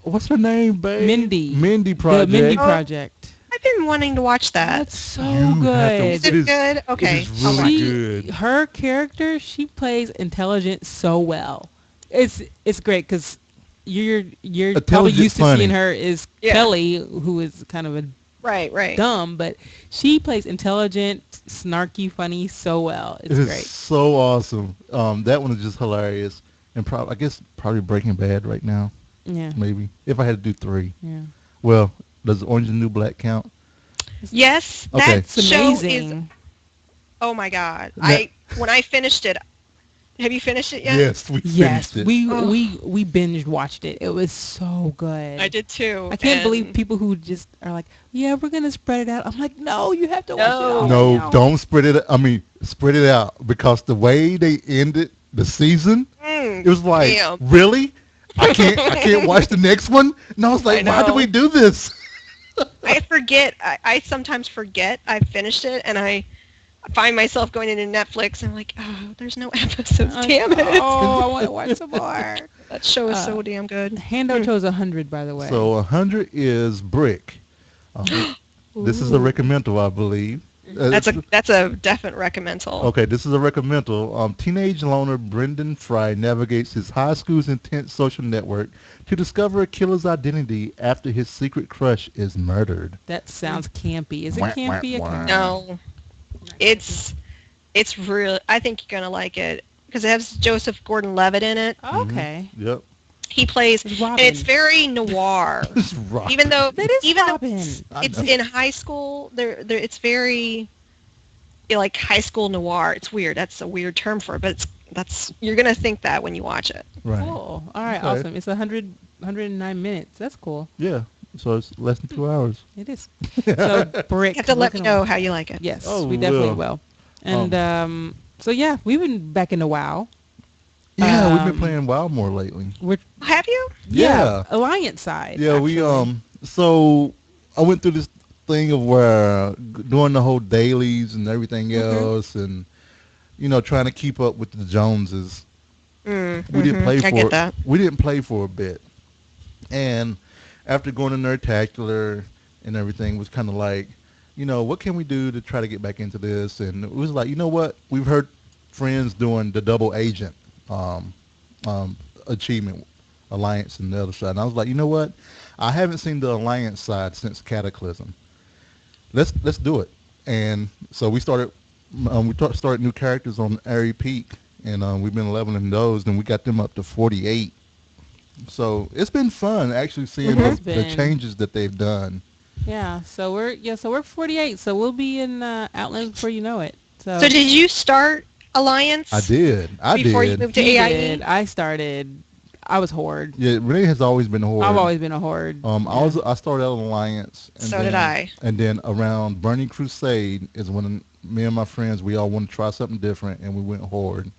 What's her name, babe? Mindy. Mindy Project. The Mindy Oh. Project. I've been wanting to watch that. That's so You have to- good. Is it good? Okay, It is I'll really watch good. Her character, she plays intelligent so well. It's great because you're probably Intelligent, used to funny. seeing her as Yeah. Kelly, who is kind of a Right. dumb, but she plays intelligent, snarky, funny so well. It's It is great. so awesome. That one is just hilarious. And probably Breaking Bad right now, Yeah, maybe. If I had to do three. yeah. Well, does Orange is the New Black count? Yes, Okay. that It's show amazing. is. Oh my God! That- When I finished it, have you finished it yet? Yes, we Yes, finished it. Oh. we binge watched it. It was so good. I did too. I can't and believe people who just are like, yeah, we're gonna spread it out. I'm like, no, you have to watch it No. all No, now. don't spread it. I mean, spread it out because the way they ended the season, it was like, damn. really? I can't watch the next one. And I was like, I why do know. we do this? I forget. I sometimes forget I finished it, and I find myself going into Netflix. And I'm like, oh, there's no episodes. Damn it! Oh, I want to watch some more. That show is so damn good. Handout chose 100, by the way. So 100 is Brick. This is a recommendal, I believe. That's a definite recommendal. Okay, this is a recommendal. Teenage loner Brendan Fry navigates his high school's intense social network to discover a killer's identity after his secret crush is murdered. That sounds campy. Is it Wah, campy? wah, wah. No, it's real. I think you're gonna like it because it has Joseph Gordon-Levitt in it. Oh, okay. Yep. He plays, It's and Robin. it's very noir. It's rock. Even though That is even Robin. though I it's know. in high school, there it's very like high school noir. It's weird. That's a weird term for it, but that's you're gonna think that when you watch it. Right. Cool. All right, Okay. awesome. It's 109 minutes. That's cool. Yeah. So it's less than 2 hours. It is. So, Brick. You have to let we're me gonna- know how you like it. Yes, Oh, we definitely will. will. And so yeah, we've been back into WoW. Yeah, we've been Um, playing WoW more lately. We're Have you? Yeah. Alliance side. Yeah, we actually. so I went through this thing of where doing the whole dailies and everything else, and trying to keep up with the Joneses. We didn't play for I get that. We didn't play for a bit, and after going to Nerdtacular and everything, was kind of like, what can we do to try to get back into this? And it was like, what? We've heard friends doing the double agent achievement alliance and the other side. And I was like, what? I haven't seen the alliance side since Cataclysm. Let's do it. And so we started new characters on Airy Peak, and we've been leveling those, and we got them up to 48. So it's been fun actually seeing It has the been. changes that they've done. Yeah. So we're 48. So we'll be in Outlands before you know it. So, So did you start Alliance? I did. Before you moved to he AIE? did. I was Horde. Yeah, Renee has always been a horde. I've always been a Horde. I started out Alliance. And So did I. And then around Burning Crusade is when me and my friends, we all wanted to try something different, and we went Horde.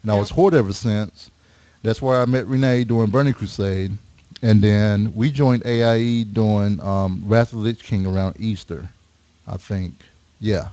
and I was Horde ever since. That's where I met Renee doing Burning Crusade, and then we joined AIE doing Wrath of the Lich King around Easter, I think. Yeah,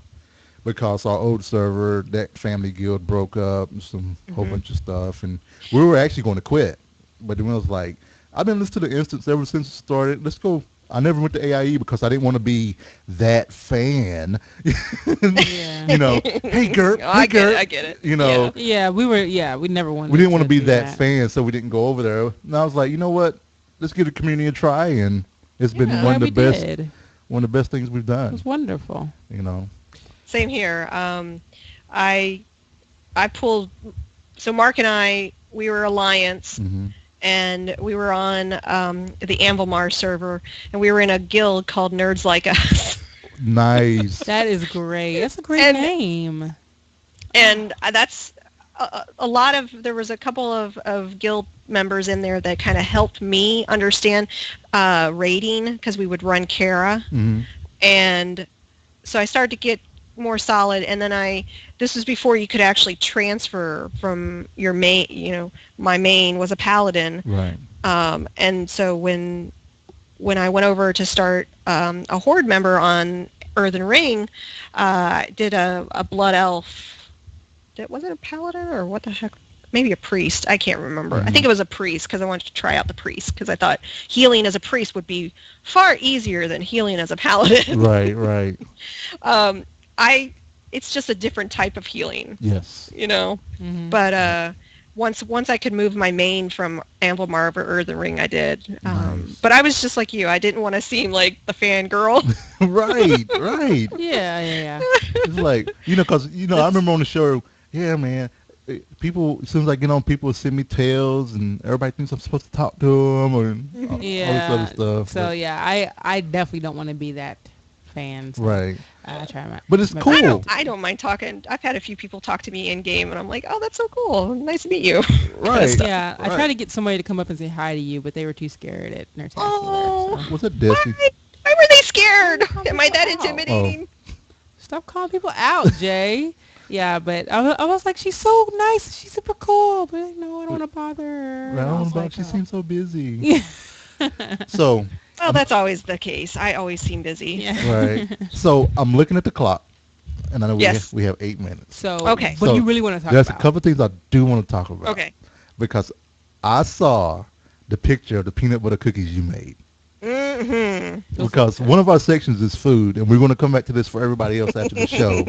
because our old server, that family guild broke up and some whole bunch of stuff, and we were actually going to quit, but then I was like, I've been listening to the instance ever since it started. Let's go. I never went to AIE because I didn't want to be that fan. Yeah. You know, hey Gert, Oh, hey I get Gert. it. I get it. You know, Yeah, we never wanted. we didn't want to be do that fan, so we didn't go over there. And I was like, you know what? Let's give the community a try, and it's been Yeah. one of Yeah, the best, did. one of the best things we've It done. was wonderful. You know, Same here. I pulled. So Mark and I, we were Alliance, and we were on the Anvilmar server, and we were in a guild called Nerds Like Us. nice. That is great. That's a great And- name. And that's a lot of, there was a couple of guild members in there that kind of helped me understand raiding, because we would run Kara. And so I started to get more solid, and then this was before you could actually transfer from your main, my main was a paladin. Right. And so when I went over to start a horde member on Earthen Ring, I did a blood elf. Was it a paladin or what the heck? Maybe a priest. I can't remember. I think it was a priest, because I wanted to try out the priest, because I thought healing as a priest would be far easier than healing as a paladin. Right. Right. It's just a different type of healing, Yes. But once I could move my main from Anvilmar over Earthen Ring, I did. Nice. But I was just like you. I didn't want to seem like the fangirl. Right. Right. Yeah. It's like, because I remember on the show. Yeah, man. People, as soon as I get on, people send me tales, and everybody thinks I'm supposed to talk to them, and all this other stuff. So but- yeah, I definitely don't want to be that fan. So Right. I try my. But it's my cool. best. I don't mind talking. I've had a few people talk to me in game, and I'm like, oh, that's so cool. Nice to meet you. Right. Yeah, I Right. tried to get somebody to come up and say hi to you, but they were too scared at Nerdtacular. Oh. So. Was it Desi? Why were they scared? Am I that intimidating? Stop calling people out, Jay. Yeah, but I was like, she's so nice. She's super cool. But like, no, I don't want to bother her. I I don't was know about. like, She oh. seems so busy. Yeah. So Well, that's always the case. I always seem busy. Yeah. right. So I'm looking at the clock, and I know Yes. we have 8 minutes. So, Okay. what So, do you really want to talk There's about? a couple things I do want to talk about. Okay. Because I saw the picture of the peanut butter cookies you made. Mm-hmm. Because one of our sections is food, and we're going to come back to this for everybody else after the show.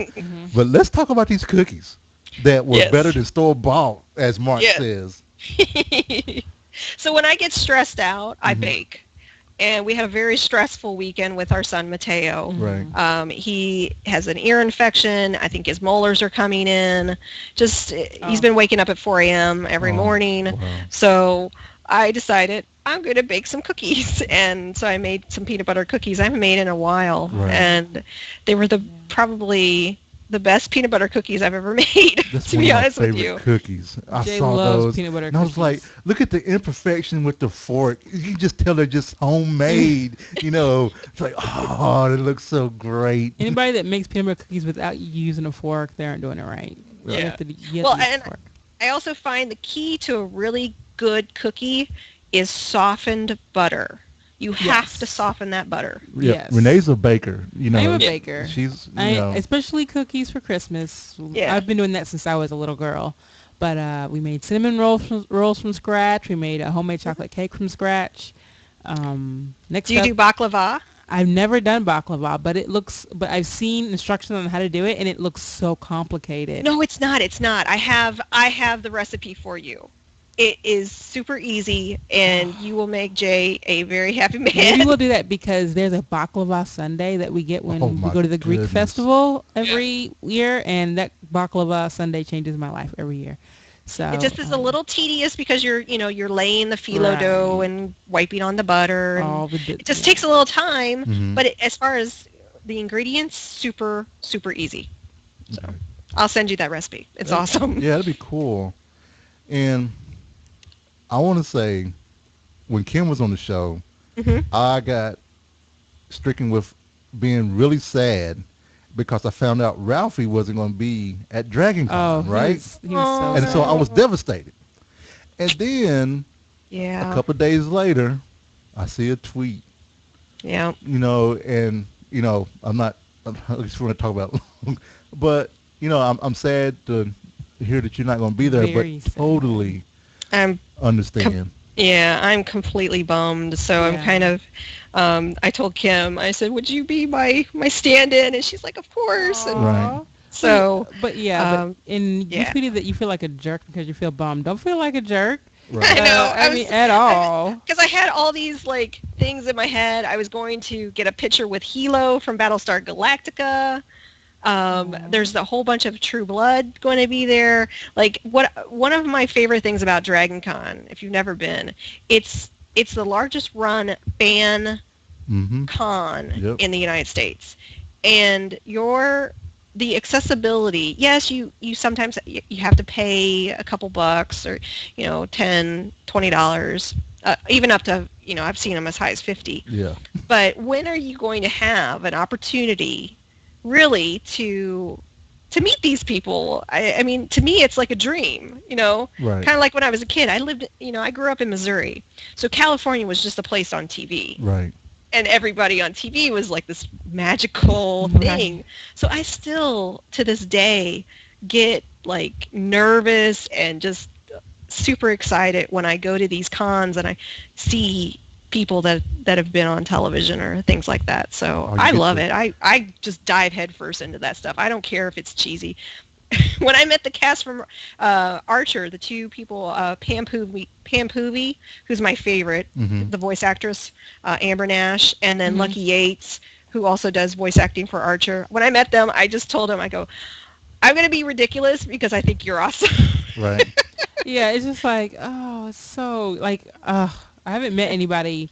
But let's talk about these cookies that were Yes. better than store-bought, as Mark Yes. says. So when I get stressed out, I Mhm. bake. And we had a very stressful weekend with our son, Mateo. Right. He has an ear infection. I think his molars are coming in. He's Oh. been waking up at 4 a.m. every Oh, morning. wow. So I decided I'm going to bake some cookies. And so I made some peanut butter cookies I haven't made in a while. Right. And they were probably the best peanut butter cookies I've ever made, That's to one be of my honest with favorite you. cookies. I Jay saw loves those, peanut butter and I was cookies. like, look at the imperfection with the fork. You can just tell they're just homemade. It's like, oh, it looks so great. Anybody that makes peanut butter cookies without using a fork, they aren't doing it right. You Yeah. have to, you have Well, to use a and fork. I also find the key to a really good cookie is softened butter. You have Yes. to soften that butter. Yeah, Yes. Renee's a baker. I'm a baker. She's, Especially cookies for Christmas. Yeah. I've been doing that since I was a little girl. But we made cinnamon rolls from scratch. We made a homemade chocolate cake from scratch. Next Do you up, do baklava? I've never done baklava, but I've seen instructions on how to do it, and it looks so complicated. No, it's not. It's not. I have the recipe for you. It is super easy, and you will make Jay a very happy man. Maybe we'll do that because there's a baklava sundae that we get when Oh, we my go to the Greek goodness. festival every year, and that baklava sundae changes my life every year. So It just is a little tedious because you're laying the phyllo Right. dough and wiping on the butter. And all the it just takes a little time, Mhm. but as far as the ingredients, super, super easy. So Okay. I'll send you that recipe. It's awesome. Yeah, that'd be cool. And I want to say, when Kim was on the show, Mhm. I got stricken with being really sad because I found out Ralphie wasn't going to be at Dragon Oh, Con, right? he was so And so I sad. was devastated. And then a Yeah. couple of days later, I see a tweet, Yeah. and I'm not. I just want to talk about, but I'm sad to hear that you're not going to be there, Very but sad. totally I'm understand. Yeah, I'm completely bummed. So I'm Yeah. kind of, I told Kim, I said, would you be my stand-in? And she's like, of course. And Right. so, But yeah, um, you yeah. tweeted that you feel like a jerk because you feel bummed. Don't feel like a jerk. I Right. know. I mean, at all. Because I had all these like things in my head. I was going to get a picture with Hilo from Battlestar Galactica. There's a whole bunch of True Blood going to be there. Like one of my favorite things about Dragon Con, if you've never been, it's the largest run fan Mm-hmm. con Yep. in the United States, and the accessibility. Yes, you sometimes you have to pay a couple bucks or $10-$20, even up to I've seen them as high as 50. Yeah. But when are you going to have an opportunity really to meet these people? I mean, to me, it's like a dream, Right. kind of like when I was a kid. I grew up in Missouri. So California was just a place on TV. Right. And everybody on TV was like this magical Right. thing. So I still, to this day, get like nervous and just super excited when I go to these cons and I see people that have been on television or things like that. So Oh, you I get love to- it. I just dive headfirst into that stuff. I don't care if it's cheesy. When I met the cast from Archer, the two people, Pam Poovey, who's my favorite, Mhm. the voice actress, Amber Nash, and then Mhm. Lucky Yates, who also does voice acting for Archer. When I met them, I just told them, I go, I'm going to be ridiculous because I think you're awesome. Right. Yeah, it's just like, oh, it's so like, I haven't met anybody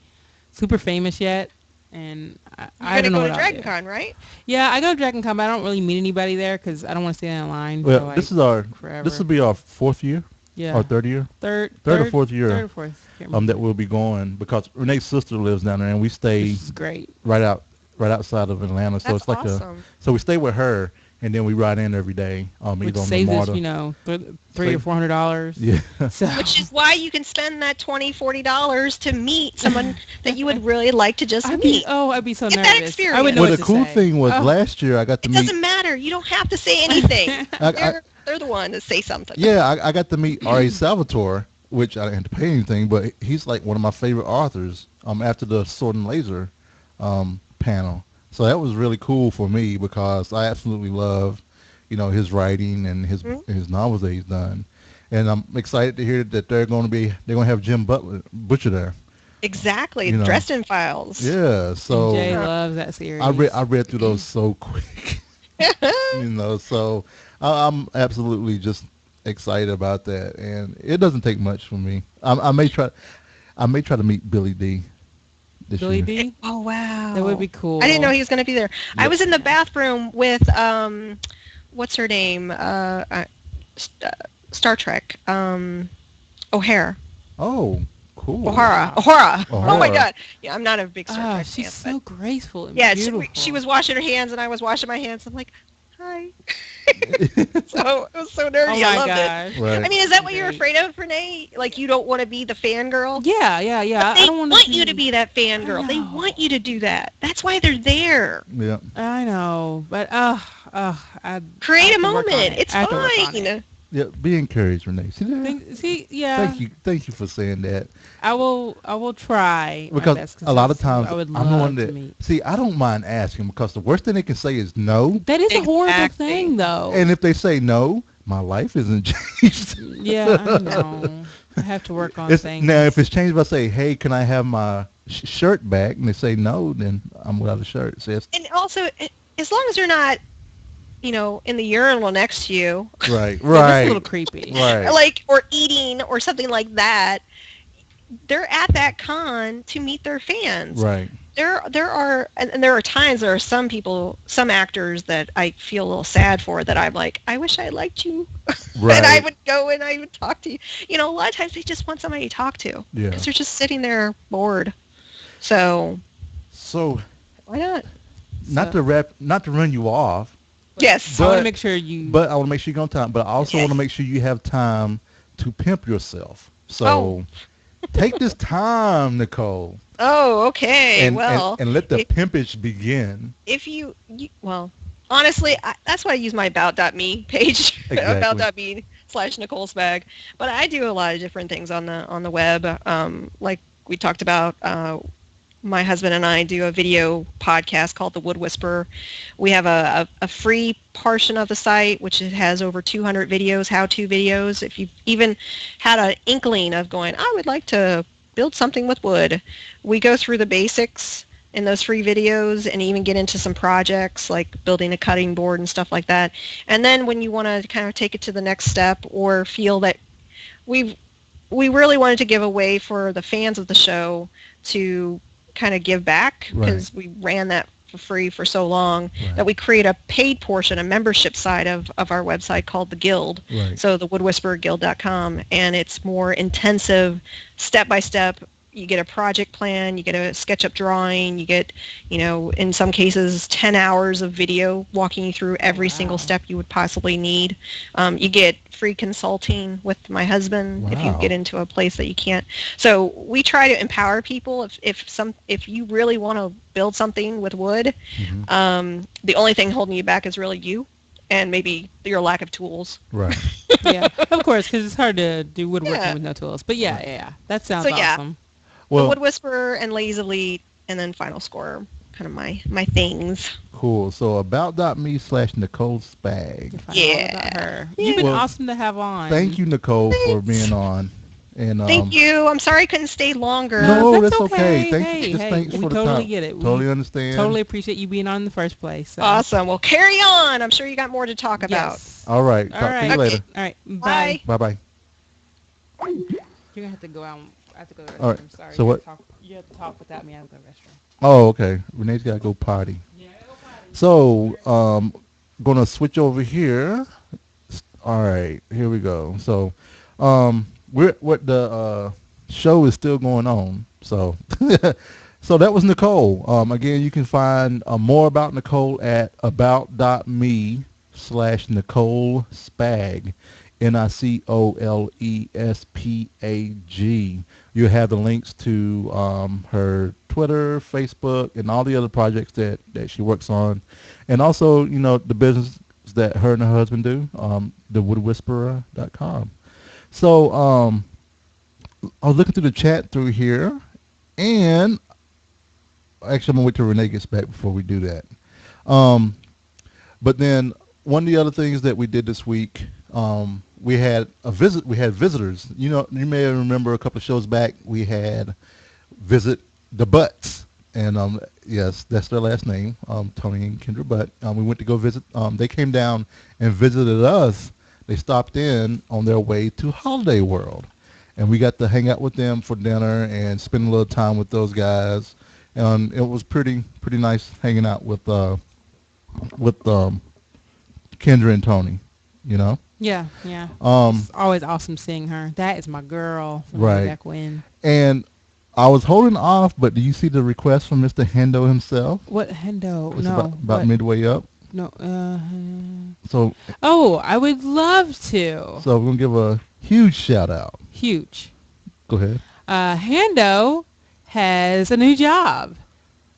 super famous yet, and I You're don't know going what to I'll Dragon do. Con, right? Yeah, I go to Dragon Con, but I don't really meet anybody there because I don't want to stand in line. Well, for, like, this is our forever. this will be our fourth year yeah, or third year, third third or fourth year, third or fourth. Can't remember. that we'll be going because Renee's sister lives down there and we stay This is great. right outside of Atlanta. So That's it's like awesome. so we stay with her and then we ride in every day. Which Either on the saves us, MARTA. $300 or $400. Yeah. So Which is why you can spend that $20-$40 to meet someone that you would really like to just meet. I'd be so Get that nervous. I experience. would know Well, what the to cool say. thing was Oh. last year I got to It meet. doesn't matter. You don't have to say anything. I- They're the one to say something. Yeah, I got to meet R.A. Salvatore, which I didn't have to pay anything, but he's like one of my favorite authors. After the Sword and Laser panel, so that was really cool for me because I absolutely love, his writing and his novels that he's done, and I'm excited to hear that they're going to have Jim Butcher there. Exactly. You know. Dresden Files. Yeah, so Jay loves that series. I read through those so quick, so I'm absolutely just excited about that, and it doesn't take much for me. I may try to meet Billy D. This Billy year. D. Oh, wow. That would be cool. I didn't know he was going to be there. I Yep. was in the bathroom with, what's her name? Star Trek. O'Hare. Oh, cool. O'Hara. Oh, my O'Hara. God. Yeah, I'm not a big Star Ah, Trek she's fan. so graceful and Yeah, beautiful. she was washing her hands, and I was washing my hands. I'm like, hi. So it was so Oh nerdy. my I loved it. gosh. Right. I mean, is that what you're Great. afraid of, Renee? Like, you don't want to be the fangirl? Yeah. I They don't want you to be that fangirl. They know. want you to do that. That's why they're there. Yeah. I know, but I Create I a have to work on moment. it. It's I have to work on fine. it. Yeah. Be encouraged, Renee. See that? Yeah. Thank you for saying that. I will try my Because best, a lot of that's who times I would I'm love the one to that meet. see. I don't mind asking because the worst thing they can say is no, That is a horrible Exactly. thing, though. and if they say no, my life isn't changed. Yeah, I know. I have to work on things. Now, if it's changed, if I say, "Hey, can I have my shirt back?" and they say no, then I'm without a shirt. So it's And also, as long as you're not, in the urinal next to you, right, Yeah, that's a right, little creepy. right. like, or eating or something like that, they're at that con to meet their fans. Right. There are, and there are times there are some people, some actors that I feel a little sad for that I'm like, I wish I liked you. Right. And I would go and I would talk to you. A lot of times they just want somebody to talk to. Yeah. Because they're just sitting there bored. So So why not? not to run you off, Yes. I want to but make sure you. but I want to make sure you go on time. But I also Okay. want to make sure you have time to pimp yourself. Oh. So take this time, Nicole, Oh, okay. and Well, and let the if, pimpage begin. if well, honestly, that's why I use my about.me page, Exactly. about.me/Nicole Spag. But I do a lot of different things on the web. Like we talked about, my husband and I do a video podcast called The Wood Whisperer. We have a free portion of the site, which it has over 200 videos, how-to videos. If you've even had an inkling of going, I would like to build something with wood, we go through the basics in those free videos and even get into some projects like building a cutting board and stuff like that. And then when you want to kind of take it to the next step or feel that we really wanted to give a way for the fans of the show to kind of give back, because we ran that for free for so long, that we create a paid portion, a membership side of our website called the Guild. So the woodwhispererguild.com, and it's more intensive, step by step. You get a project plan, you get a SketchUp drawing, you get, in some cases 10 hours of video walking you through every single step you would possibly need. You get free consulting with my husband if you get into a place that you can't. So we try to empower people. If you really want to build something with wood, the only thing holding you back is really you and maybe your lack of tools. Right. Yeah, of course, because it's hard to do woodworking with no tools. But yeah, that sounds awesome. The Wood Whisperer and Ladies of Leet, and then Final Score are kind of my things. Cool. So about.me/Nicole Spag. Yeah. Her. You've been Well, awesome to have on. Thank you, Nicole, for being on. And Thank you. I'm sorry I couldn't stay longer. No, That's that's okay. okay. Thanks We for the totally time. get it. We Totally understand. Totally appreciate you being on in the first place. So. Awesome. Well, carry on. I'm sure you got more to talk about. Yes. All right. Talk to you later. All right. Bye. Bye-bye. You're gonna have to go out. I have to go to the restroom. All right. Sorry. So what? You have to talk without me. I have to go to the restroom. Oh, okay. Renee's got to go potty. Yeah, go potty. So, going to switch over here. All right. Here we go. So, the show is still going on. So, so that was Nicole. Again, you can find more about Nicole at about.me/Nicole Spag. NICOLESPAG. You have the links to her Twitter, Facebook, and all the other projects that she works on, and also the business that her and her husband do, thewoodwhisperer.com. So I was looking through the chat through here, and actually I'm gonna wait till Renee gets back before we do that. But then one of the other things that we did this week, we had visitors. You may remember a couple of shows back we had Visit the Butts, and yes, that's their last name, Tony and Kendra Butt. We went to go visit. They came down and visited us. They stopped in on their way to Holiday World, and we got to hang out with them for dinner and spend a little time with those guys. And it was pretty nice hanging out with Kendra and Tony. Yeah. It's always awesome seeing her. That is my girl from way back when. And I was holding off, but do you see the request from Mr. Hendo himself? What Hendo? It's No. about midway up. No. So. Oh, I would love to. So we're gonna give a huge shout out. Huge. Go ahead. Hendo has a new job.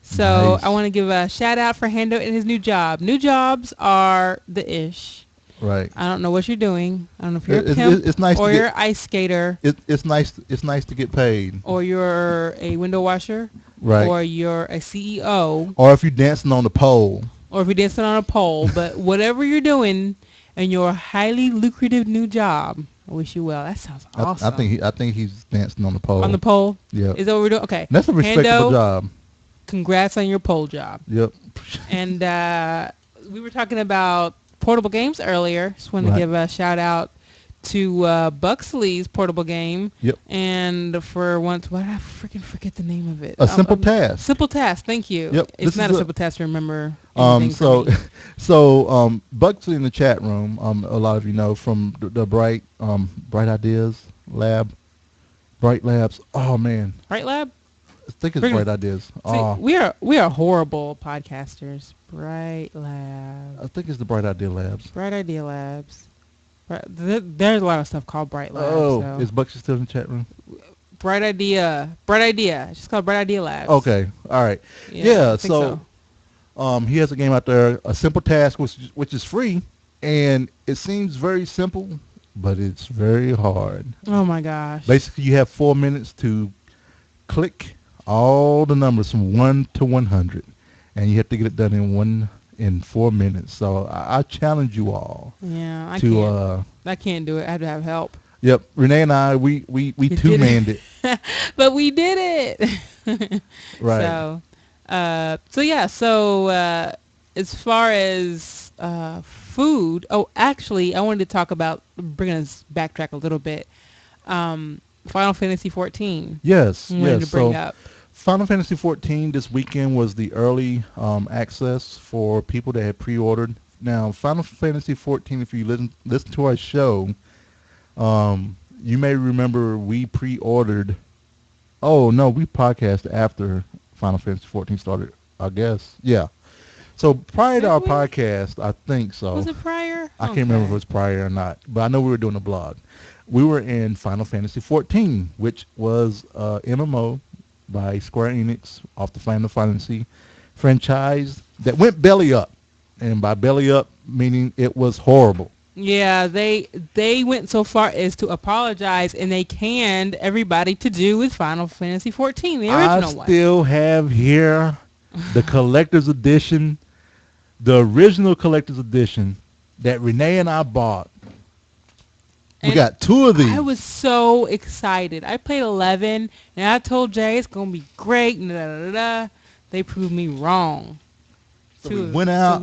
So Nice. I want to give a shout out for Hendo and his new job. New jobs are the ish. Right. I don't know what you're doing. I don't know if you're a pimp it's nice or to you're an ice skater. It's nice to get paid. Or you're a window washer. Right. Or you're a CEO. Or if you're dancing on the pole. Or if you're dancing on a pole. But whatever you're doing in your highly lucrative new job, I wish you well. That sounds awesome. I think he's dancing on the pole. On the pole? Yeah. Is that what we're doing? Okay. That's a respectable job. Congrats on your pole job. Yep. And we were talking about portable games earlier. Just wanted to give a shout out to Buxley's portable game. Yep. And for once, why did I freaking forget the name of it? A Simple Task. Simple Task. Thank you. Yep. It's not a simple task to remember. So Buxley in the chat room. A lot of you know from the Bright Ideas Lab, Bright Labs. Oh man. Bright Lab. I think it's Bring Bright it. Ideas. See, we are horrible podcasters. Bright Labs. I think it's the Bright Idea Labs. Bright Idea Labs. There's a lot of stuff called Bright Labs. Oh, So. is Buxy still in the chat room? Bright Idea. It's just called Bright Idea Labs. Okay, all right. Yeah, I think so. He has a game out there, a simple task, which is free, and it seems very simple, but it's very hard. Oh my gosh. Basically, you have 4 minutes to click all the numbers from 1 to 100, and you have to get it done in 4 minutes. So I challenge you all. Yeah, I to can't. I can't do it. I have to have help. Yep, Renee and I, we two-manned it. But we did it. Right. So as far as food, actually, I wanted to talk about, bringing us backtrack a little bit, Final Fantasy 14. Yes, I wanted yes. to bring up. Final Fantasy 14 this weekend was the early access for people that had pre-ordered. Now, Final Fantasy 14, if you listen to our show, you may remember we pre-ordered. Oh no, we podcast after Final Fantasy 14 started, I guess. Yeah. So prior to our podcast, I think so. Was it prior? I can't remember if it was prior or not, but I know we were doing a blog. We were in Final Fantasy 14, which was MMO by Square Enix off the Final Fantasy franchise that went belly up. And by belly up, meaning it was horrible. Yeah, they went so far as to apologize, and they canned everybody to do with Final Fantasy 14, the original one. I still have here the collector's edition, the original collector's edition that Renee and I bought. We got 2 of these. I was so excited. I played 11, and I told Jay it's going to be great. They proved me wrong. So we went out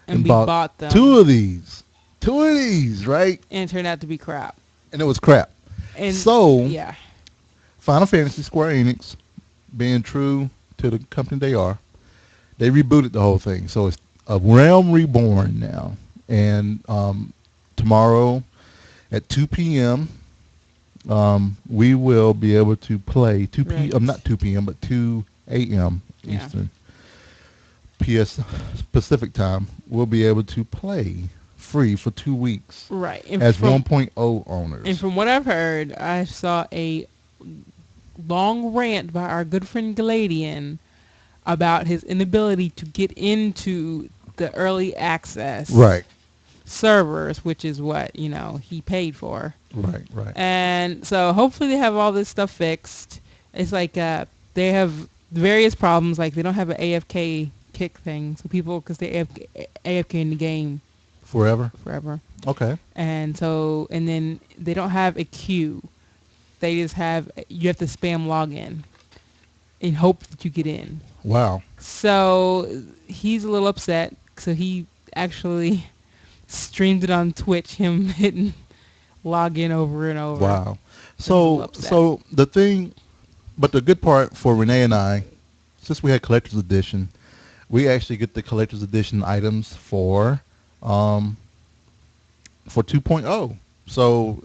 and we bought them. 2 of these. 2 of these, right? And it turned out to be crap. And it was crap. And so, yeah. Final Fantasy, Square Enix, being true to the company they are, they rebooted the whole thing. So it's a Realm Reborn now. And tomorrow at 2 p.m., we will be able to play not 2 p.m., but 2 a.m. Eastern. PS Pacific time. We'll be able to play free for 2 weeks. Right. As 1.0 owners. And from what I've heard, I saw a long rant by our good friend Galadian about his inability to get into the early access servers, which is what, he paid for. Right. And so hopefully they have all this stuff fixed. It's like they have various problems, like they don't have an AFK kick thing, so people, because they AFK in the game forever. Okay. And then they don't have a queue. They just you have to spam login and hope that you get in. Wow. So he's a little upset. So he actually streamed it on Twitch, him hitting login over and over. Wow. So the thing, but the good part for Renee and I, since we had collector's edition, we actually get the collector's edition items for 2.0. So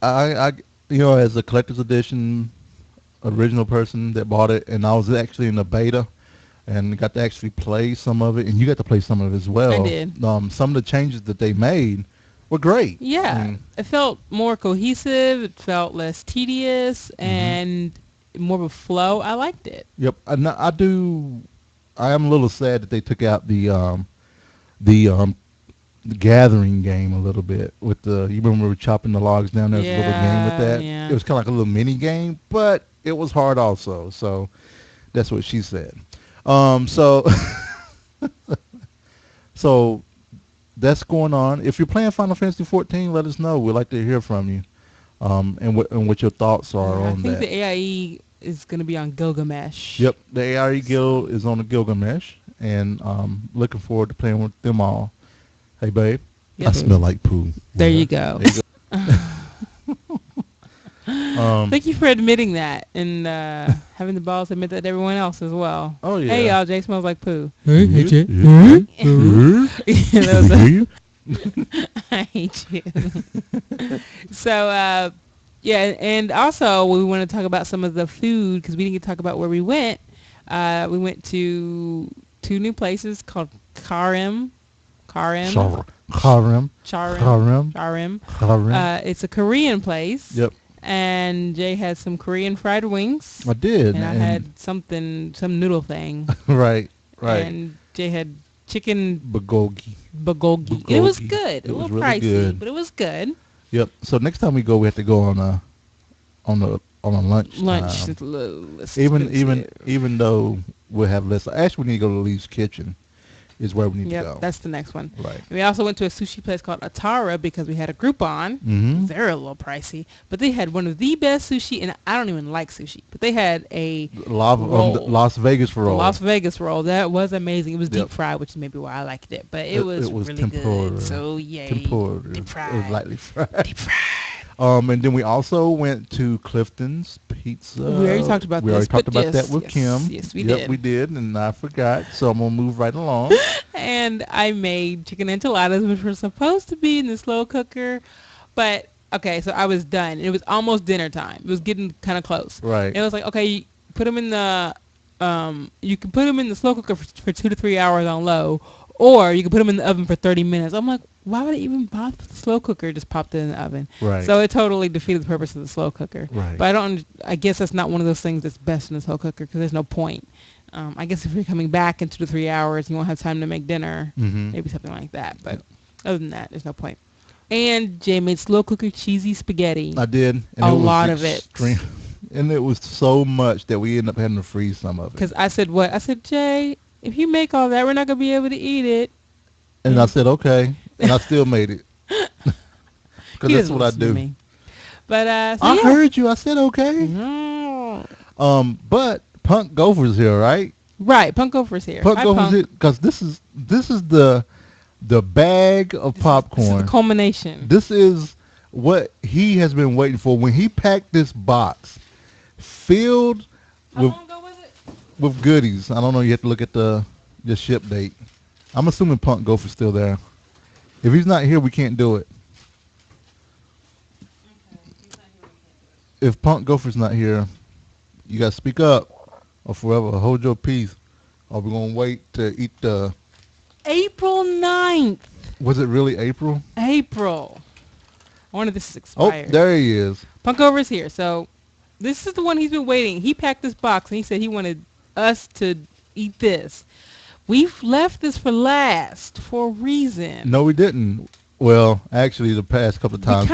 I as a collector's edition original person that bought it, and I was actually in the beta and got to actually play some of it, and you got to play some of it as well. I did. Some of the changes that they made were great. Yeah. It felt more cohesive. It felt less tedious and more of a flow. I liked it. Yep. I am a little sad that they took out the gathering game a little bit with you remember we were chopping the logs down. There was a little game with that. Yeah. It was kind of like a little mini game, but it was hard also. So that's what she said. So that's going on. If you're playing Final Fantasy 14, let us know. We'd like to hear from you, and what your thoughts are on that. I think the AIE is going to be on Gilgamesh. Yep, the AIE guild is on the Gilgamesh, and looking forward to playing with them all. Hey, babe. Yep. I smell like poo. There you go. Thank you for admitting that and having the balls to admit that to everyone else as well. Oh, yeah. Hey, y'all, Jay smells like poo. Hey, Jay. I hate you. So, Yeah, and also we want to talk about some of the food because we didn't get to talk about where we went. We went to two new places called Karim, Karim, Char- Karim, Charim, Karim, Charim. Karim. It's a Korean place. Yep, And Jay had some Korean fried wings, I did, and I had some noodle thing, right, right. and Jay had chicken Bulgogi. bulgogi. It was Bulgogi. good. It A was little really pricey, good. but it was good. Yep. So next time we go, we have to go on a lunch. Lunch time. is a little Even expensive. even though we'll have less. Actually, we need to go to Lee's Kitchen. Is where we need to Yep, go. that's the next one. Right. We also went to a sushi place called Atara because we had a Groupon. Mm-hmm. They're a little pricey, but they had one of the best sushi, and I don't even like sushi, but they had a roll. Las Vegas roll. Las Vegas roll. That was amazing. It was Yep. deep fried, which is maybe why I liked it, but it was really tempura. good. So yay. Tempura. Deep fried. It was lightly fried. Deep fried. And then we also went to Clifton's Pizza. We already talked about We this, already talked but about yes, that with yes, Kim. yes, we Yep, did. we did, and I forgot, so I'm gonna move right along. And I made chicken enchiladas, which were supposed to be in the slow cooker, but okay, so I was done. It was almost dinner time. It was getting kind of close. Right. And it was like, okay, you put them in the, you can put them in the slow cooker for 2 to 3 hours on low, or you can put them in the oven for 30 minutes. I'm like, why would I even bother with the slow cooker? Just popped it in the oven. Right. So it totally defeated the purpose of the slow cooker. Right. But I guess that's not one of those things that's best in the slow cooker because there's no point. I guess if you're coming back in 2 to 3 hours, you won't have time to make dinner. Mm-hmm. Maybe something like that. But other than that, there's no point. And Jay made slow cooker cheesy spaghetti. I did. And A it was lot of it. extreme- And it was so much that we ended up having to freeze some of it. Because I said what? I said, Jay, if you make all that, we're not going to be able to eat it. And I said, okay. And I still made it. Because He that's doesn't what I listen to do. me. But so I yeah. heard you. I said, okay. No. But Punk Gopher's here, right? Right, Punk Gopher's here. Punk Hi, Gopher's Punk. here. Because this is the bag of This is popcorn. the culmination. This is what he has been waiting for. When he packed this box filled How with long ago was it? with goodies. I don't know. You have to look at the ship date. I'm assuming Punk Gopher's still there. If he's not here, we can't do it. If Punk Gopher's not here, you got to speak up or forever hold your peace. Or we're going to wait to eat the... April 9th. Was it really April? April. I wonder if this is Oh, expired. there he is. Punk Gopher's here. So this is the one he's been waiting. He packed this box and he said he wanted us to eat this. We've left this for last for a reason. No, we didn't. Well, actually, the past couple of times...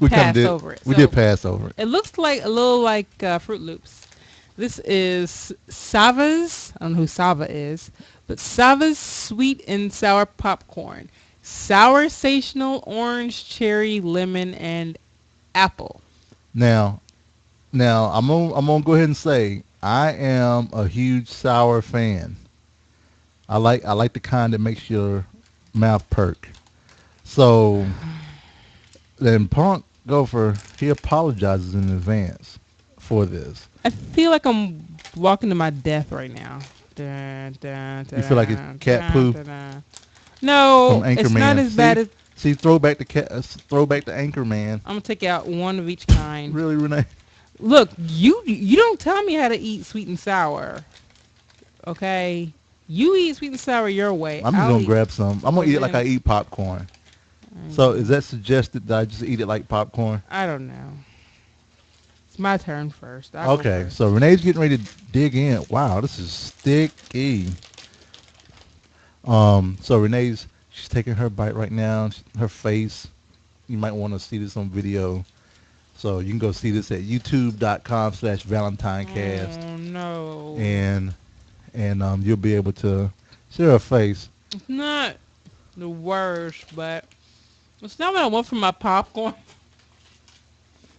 We passed did, over it. We So did pass over it. It looks like a little like Fruit Loops. This is Sava's. I don't know who Sava is, but Sava's sweet and sour popcorn. Sour sational, orange, cherry, lemon, and apple. Now, I'm gonna go ahead and say I am a huge sour fan. I like the kind that makes your mouth perk. So then Punk Gopher, he apologizes in advance for this. I feel like I'm walking to my death right now. Dun, dun, You feel like it's dun, cat poo? dun, dun. No, From it's Anchorman. not as bad as... See, throwback to Anchorman. I'm going to take out one of each kind. Really, Renee? Look, you don't tell me how to eat sweet and sour. Okay? You eat sweet and sour your way. I'm just gonna grab some. I'm gonna eat it like I organic. eat popcorn. So is that suggested that I just eat it like popcorn? I don't know. It's my turn first. I'll go Okay, first. so Renee's getting ready to dig in. Wow, this is sticky. So she's taking her bite right now. Her face. You might want to see this on video. So you can go see this at youtube.com/ValentineCast. Oh, no. And you'll be able to see her face. It's not the worst, but it's not what I want for my popcorn.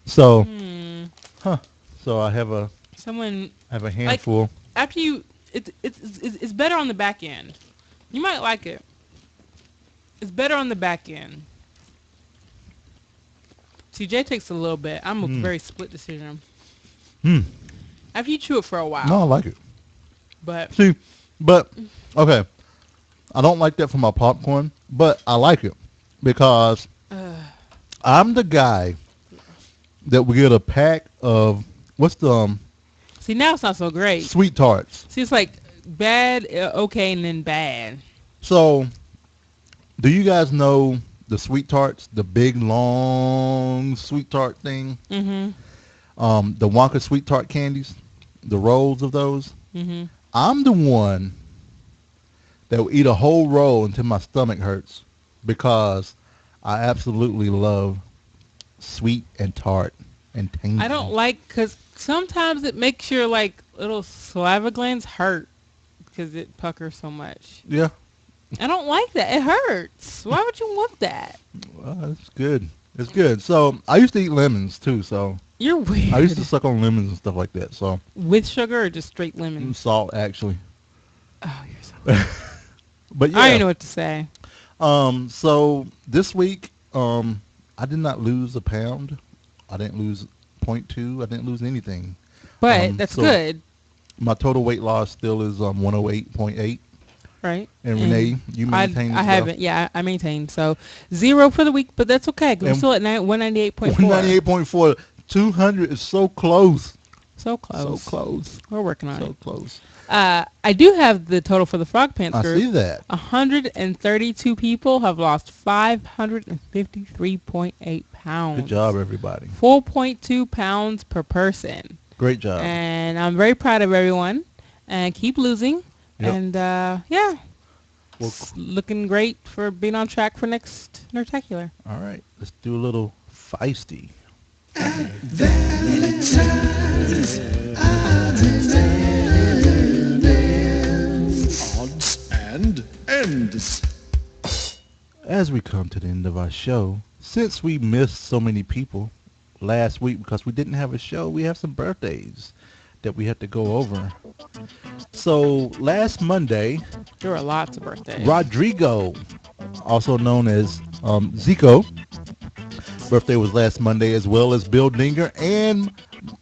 So, Hmm. so I have a Someone... handful. After you... It's better on the back end. You might like it. It's better on the back end. CJ takes a little bit. I'm a very split decision. After you chew it for a while. No, I like it. But See, but okay, I don't like that for my popcorn, but I like it because I'm the guy that we get a pack of what's the See, now it's not so great. sweet tarts. See, it's like bad, okay, and then bad. So, do you guys know the sweet tarts, the big long sweet tart thing? Mm-hmm. The Wonka sweet tart candies, the rolls of those. Mm-hmm. I'm the one that will eat a whole roll until my stomach hurts because I absolutely love sweet and tart and tangy. I don't like, because sometimes it makes your, like, little saliva glands hurt because it puckers so much. Yeah, I don't like that. It hurts. Why would you want that? well, it's good. It's good. So I used to eat lemons too. So You're weird. I used to suck on lemons and stuff like that. So With sugar or just straight lemon? salt actually. Oh, you're so... But yeah. I don't know what to say. So this week, I did not lose a pound. I didn't lose 0.2. I didn't lose anything. But that's so good, My total weight loss still is 108.8. right? And Renee, you maintain as I well? haven't. Yeah, I maintained. So 0 for the week, but that's okay. 'Cause we're And still at 198.4. 198.4. 200 is so close. So close. So close. We're working on So it. close. I do have the total for the Frogpants I group. see that. 132 people have lost 553.8 pounds. Good job, everybody. 4.2 pounds per person. Great job. And I'm very proud of everyone. And keep losing. Yep. And yeah, Well, it's looking great for being on track for next Nertacular. all right. Let's do a little feisty. Odds and ends. As we come to the end of our show, since we missed so many people last week because we didn't have a show, we have some birthdays that we had to go over. So last Monday, There were lots of birthdays. Rodrigo, also known as Zico, birthday was last Monday, as well as Bill Dinger and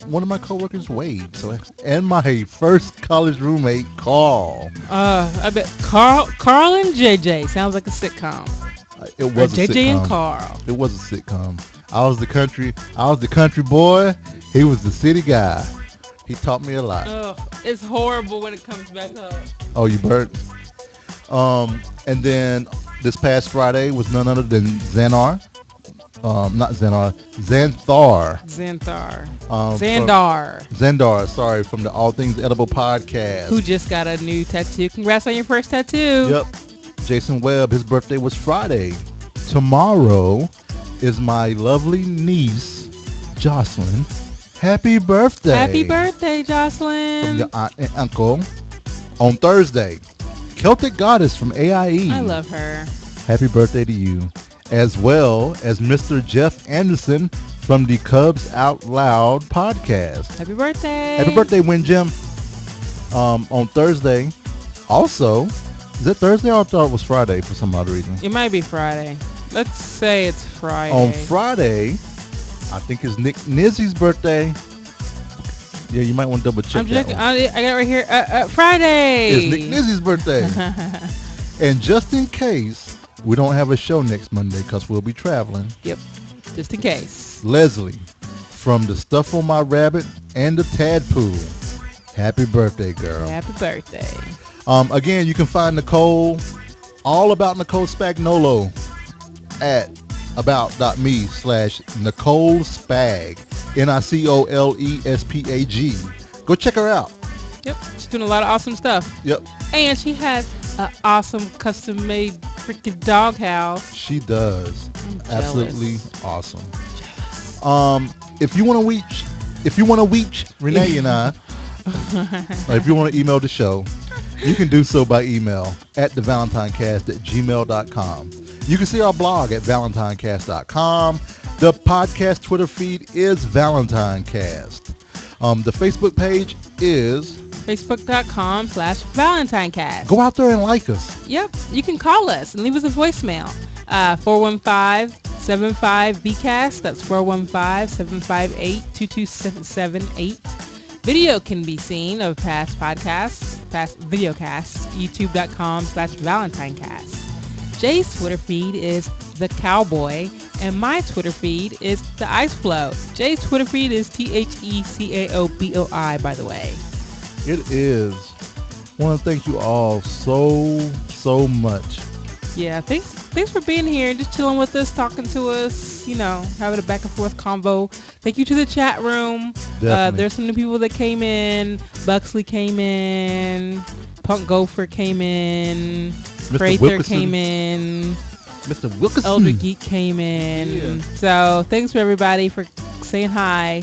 one of my coworkers, Wade. So, and my first college roommate, Carl. I bet Carl and JJ sounds like a sitcom. It Or was a JJ sitcom. and Carl. It was a sitcom. I was the country Boy. He was the city guy. He taught me a lot. Ugh, it's horrible when it comes back up. Oh, you burnt. And then this past Friday was none other than Xanthar. Xanthar. Xanthar. Xandar. Xandar, sorry, from the All Things Edible podcast. Who just got a new tattoo. Congrats on your first tattoo. Yep. Jason Webb, his birthday was Friday. Tomorrow is my lovely niece, Jocelyn. Happy birthday. Happy birthday, From Jocelyn. your aunt and uncle. On Thursday, Celtic Goddess from AIE. I love her. Happy birthday to you. As well as Mr. Jeff Anderson from the Cubs Out Loud podcast. Happy birthday. Happy birthday, Win Jim. On Thursday, also, is it Thursday or I thought it was Friday for some odd reason? It might be Friday. Let's say it's Friday. On Friday, I think it's Nick Nizzy's birthday. Yeah, you might want to double check I'm that checking. one. I got it right here. Friday. It's Nick Nizzy's birthday. And just in case we don't have a show next Monday because we'll be traveling, Yep. Just in case. Leslie from the Stuff on My Rabbit and the Tadpool. Happy birthday, girl. Happy birthday. Again, you can find Nicole, all about Nicole Spagnuolo at about.me/Nicole Spag. NICOLESPAG. Go check her out. Yep. She's doing a lot of awesome stuff. Yep, And she has an awesome custom-made freaking doghouse. she does. I'm jealous. Absolutely awesome. If you want to reach Renee and I, or if you want to email the show, you can do so by email at thevalentinecast@gmail.com. You can see our blog at valentinecast.com. The podcast Twitter feed is ValentineCast. The Facebook page is... Facebook.com/ValentineCast. Go out there and like us. Yep. You can call us and leave us a voicemail. 415-75-BCAST. That's 415-758-2278. Video can be seen of past podcasts, past videocasts, youtube.com/ValentineCast. Jay's Twitter feed is The Cowboy, and my Twitter feed is The Ice Flow. Jay's Twitter feed is TheCaoboi, by the way. It is. I want to thank you all so much. Yeah, thanks for being here, just chilling with us, talking to us, having a back and forth convo. Thank you to the chat room. There's some new people that came in. Buxley came in. Punk Gopher came in. Prather came in. Mr. Wilkerson. Elder Geek came in. Yeah. So thanks for everybody for saying hi.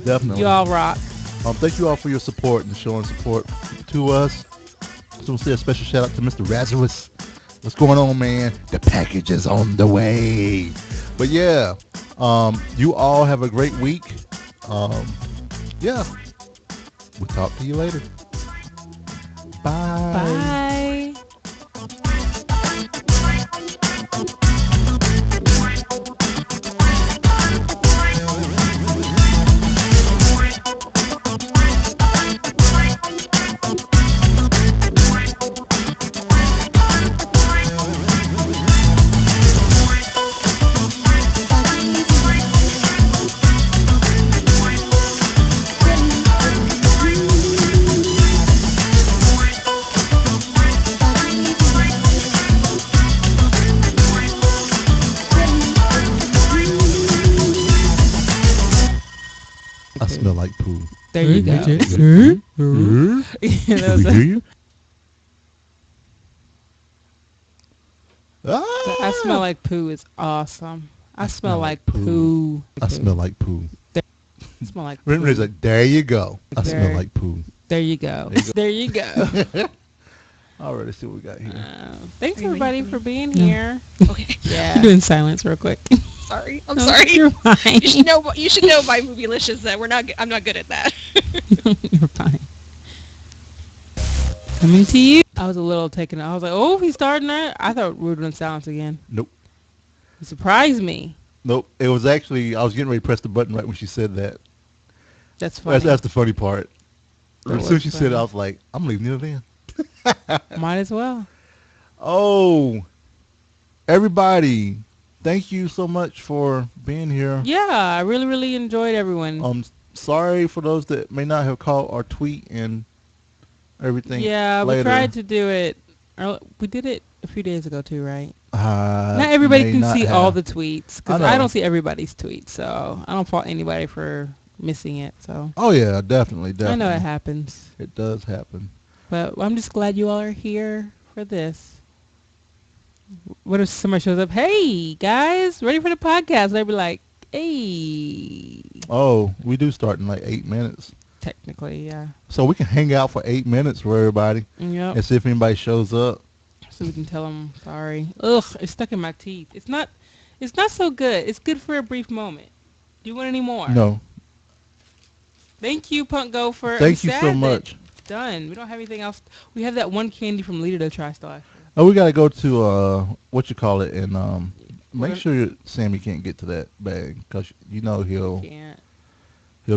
Definitely. You all rock. Thank you all for your support and showing support to us. So we'll say a special shout out to Mr. Razarus. What's going on, man? The package is on the way. But yeah, you all have a great week. Yeah, we'll talk to you later. Bye. Bye. I smell like poo. There you go. Can we hear you? I smell like poo is awesome. I smell like poo. I smell like poo. I smell like poo. Renee's like, there you go. I smell like poo. There you go. There you go. All right, let's see what we got here. Thanks everybody for being here. Okay. Yeah. Doing silence real quick. Sorry. I'm sorry. You're fine. You should know by Movielicious that I'm not good at that. You're fine. Coming to you. I was a little taken. I was like, oh, he's starting that. I thought we were doing silence again. Nope. He surprised me. Nope. It was actually, I was getting ready to press the button right when she said that. That's funny. That's the funny part. As soon as she funny. said it, I was like, I'm leaving it in. Might as well. Oh, everybody. Thank you so much for being here. Yeah, I really, really enjoyed everyone. Sorry for those that may not have caught our tweet and everything. Yeah, later. we tried to do it. We did it a few days ago too, right? Not Not everybody can see all the tweets because I I don't see everybody's tweets, so I don't fault anybody for missing it. So. Oh yeah, definitely. I know it happens. It does happen. But I'm just glad you all are here for this. What if somebody shows up? Hey guys, ready for the podcast? They'd be like, hey. Oh, we do start in like 8 minutes. Technically, yeah. So we can hang out for 8 minutes for everybody. Yep. And see if anybody shows up. So we can tell them sorry. Ugh, it's stuck in my teeth. It's not so good. It's good for a brief moment. Do you want any more? No. Thank you, Punk Gopher. Thank you so much. Done. We don't have anything else. We have that one candy from Leet to try still. Oh, we got to go to, and make sure Sammie can't get to that bag because, he'll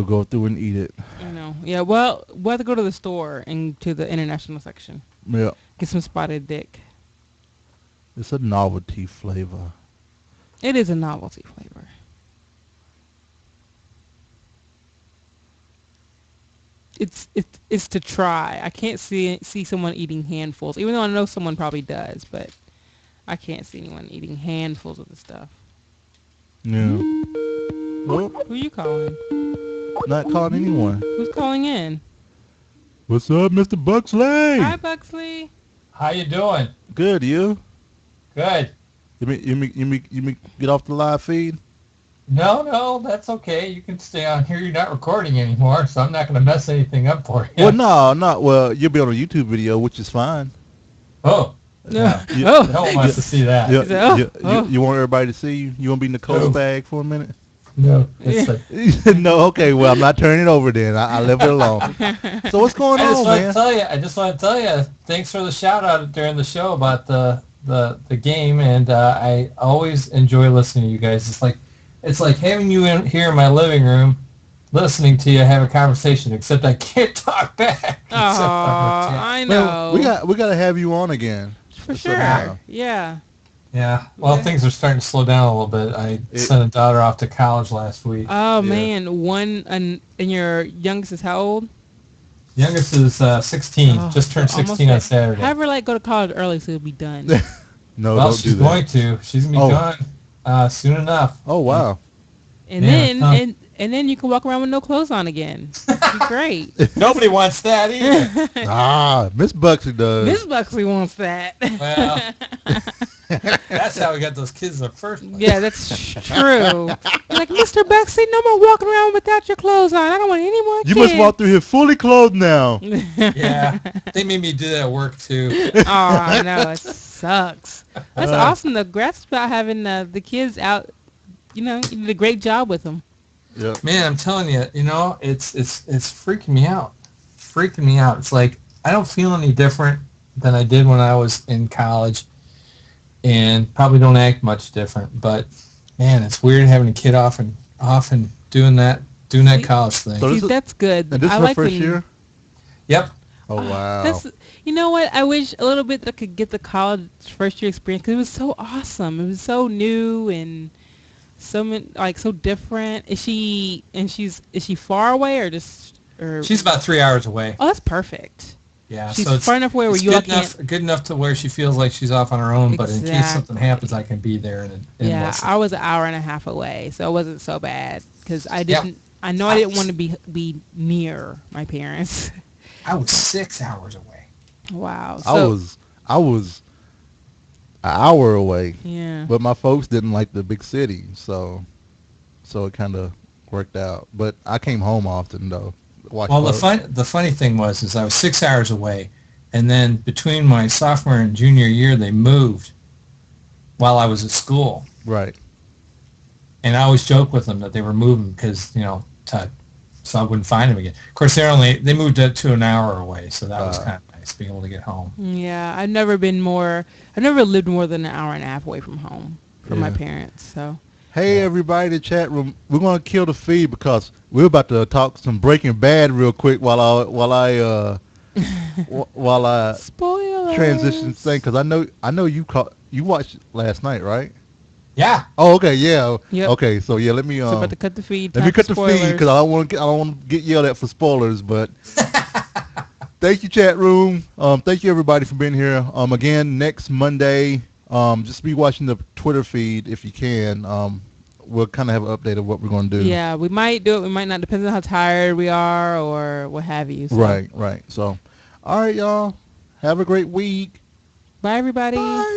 go through and eat it. I know. Yeah, well, we'll have to go to the store and to the international section. Yeah. Get some spotted dick. It's a novelty flavor. It is a novelty flavor. It's to try. I can't see someone eating handfuls, even though I know someone probably does, but I can't see anyone eating handfuls of the stuff. Yeah. Well, who are you calling? Not calling anyone. Who's calling in? What's up, Mr. Buxley? Hi, Buxley. How you doing? Good, you? Good. You mean get off the live feed? No, that's okay. You can stay on here. You're not recording anymore, so I'm not going to mess anything up for you. Well, no. Well, you'll be on a YouTube video, which is fine. Oh. Yeah. No one wants to see that. You want everybody to see you? You want to be Nicole Spag for a minute? No. No, okay. Well, I'm not turning it over then. I leave it alone. So what's going on, man? I just want to tell you, thanks for the shout out during the show about the game, and I always enjoy listening to you guys. It's like having you in here in my living room, listening to you have a conversation. Except I can't talk back. Oh, I know. Well, we got to have you on again. For sure. Yeah. Yeah. Well, things are starting to slow down a little bit. I sent a daughter off to college last week. Oh man, and your youngest is how old? Youngest is 16. Oh, Just turned so almost 16 on Saturday. Have her go to college early so it'll be done. No, Well, don't do she's that. going to. She's gonna be gone soon enough. Oh wow. And then you can walk around with no clothes on again. It'd be great. Nobody wants that either. Miss Buxley does. Miss Buxley wants that. Well, that's how we got those kids in the first place. Yeah, that's true. Like, Mr. Buxley, no more walking around without your clothes on. I don't want any more kids. You must walk through here fully clothed now. Yeah, they made me do that at work too. Oh, I know, it sucks. That's awesome. The grass about having the kids out. You did a great job with them. Yeah. Man, I'm telling you, it's freaking me out. Freaking me out. It's like I don't feel any different than I did when I was in college, and probably don't act much different. But man, it's weird having a kid off and doing that college thing. So See, that's good. And this is her first year? Yep. Oh wow. You know what? I wish a little bit that could get the college first year experience because it was so awesome. It was so new and so different. Is she far away or just? She's about 3 hours away. Oh, that's perfect. Yeah, she's so it's far enough away where you all can't. Good enough to where she feels like she's off on her own, but in case something happens, I can be there and yeah, listen. I was an hour and a half away, so it wasn't so bad because I didn't. Yep. I know I didn't want to be near my parents. I was 6 hours away. Wow. So, I was an hour away. Yeah. But my folks didn't like the big city, so it kind of worked out. But I came home often though. Well, the funny thing was I was 6 hours away, and then between my sophomore and junior year, they moved while I was at school. Right. And I always joke with them that they were moving because so I wouldn't find them again. Of course, they moved to an hour away, so that was kind of nice being able to get home. Yeah, I've never lived more than an hour and a half away from home from my parents. So. Hey everybody in the chat room, we're gonna kill the feed because we're about to talk some Breaking Bad real quick while I Spoilers. Transition thing because I know you watched last night, right? Yeah. Oh, okay, yeah. Yep. Okay, so yeah, let me about to cut the feed. Let me cut the feed because I don't want to get yelled at for spoilers. But thank you, chat room. Thank you everybody for being here. Again, next Monday, just be watching the Twitter feed if you can. We'll kind of have an update of what we're going to do. Yeah, we might do it. We might not. Depends on how tired we are or what have you. So. Right. So, all right, y'all. Have a great week. Bye, everybody. Bye.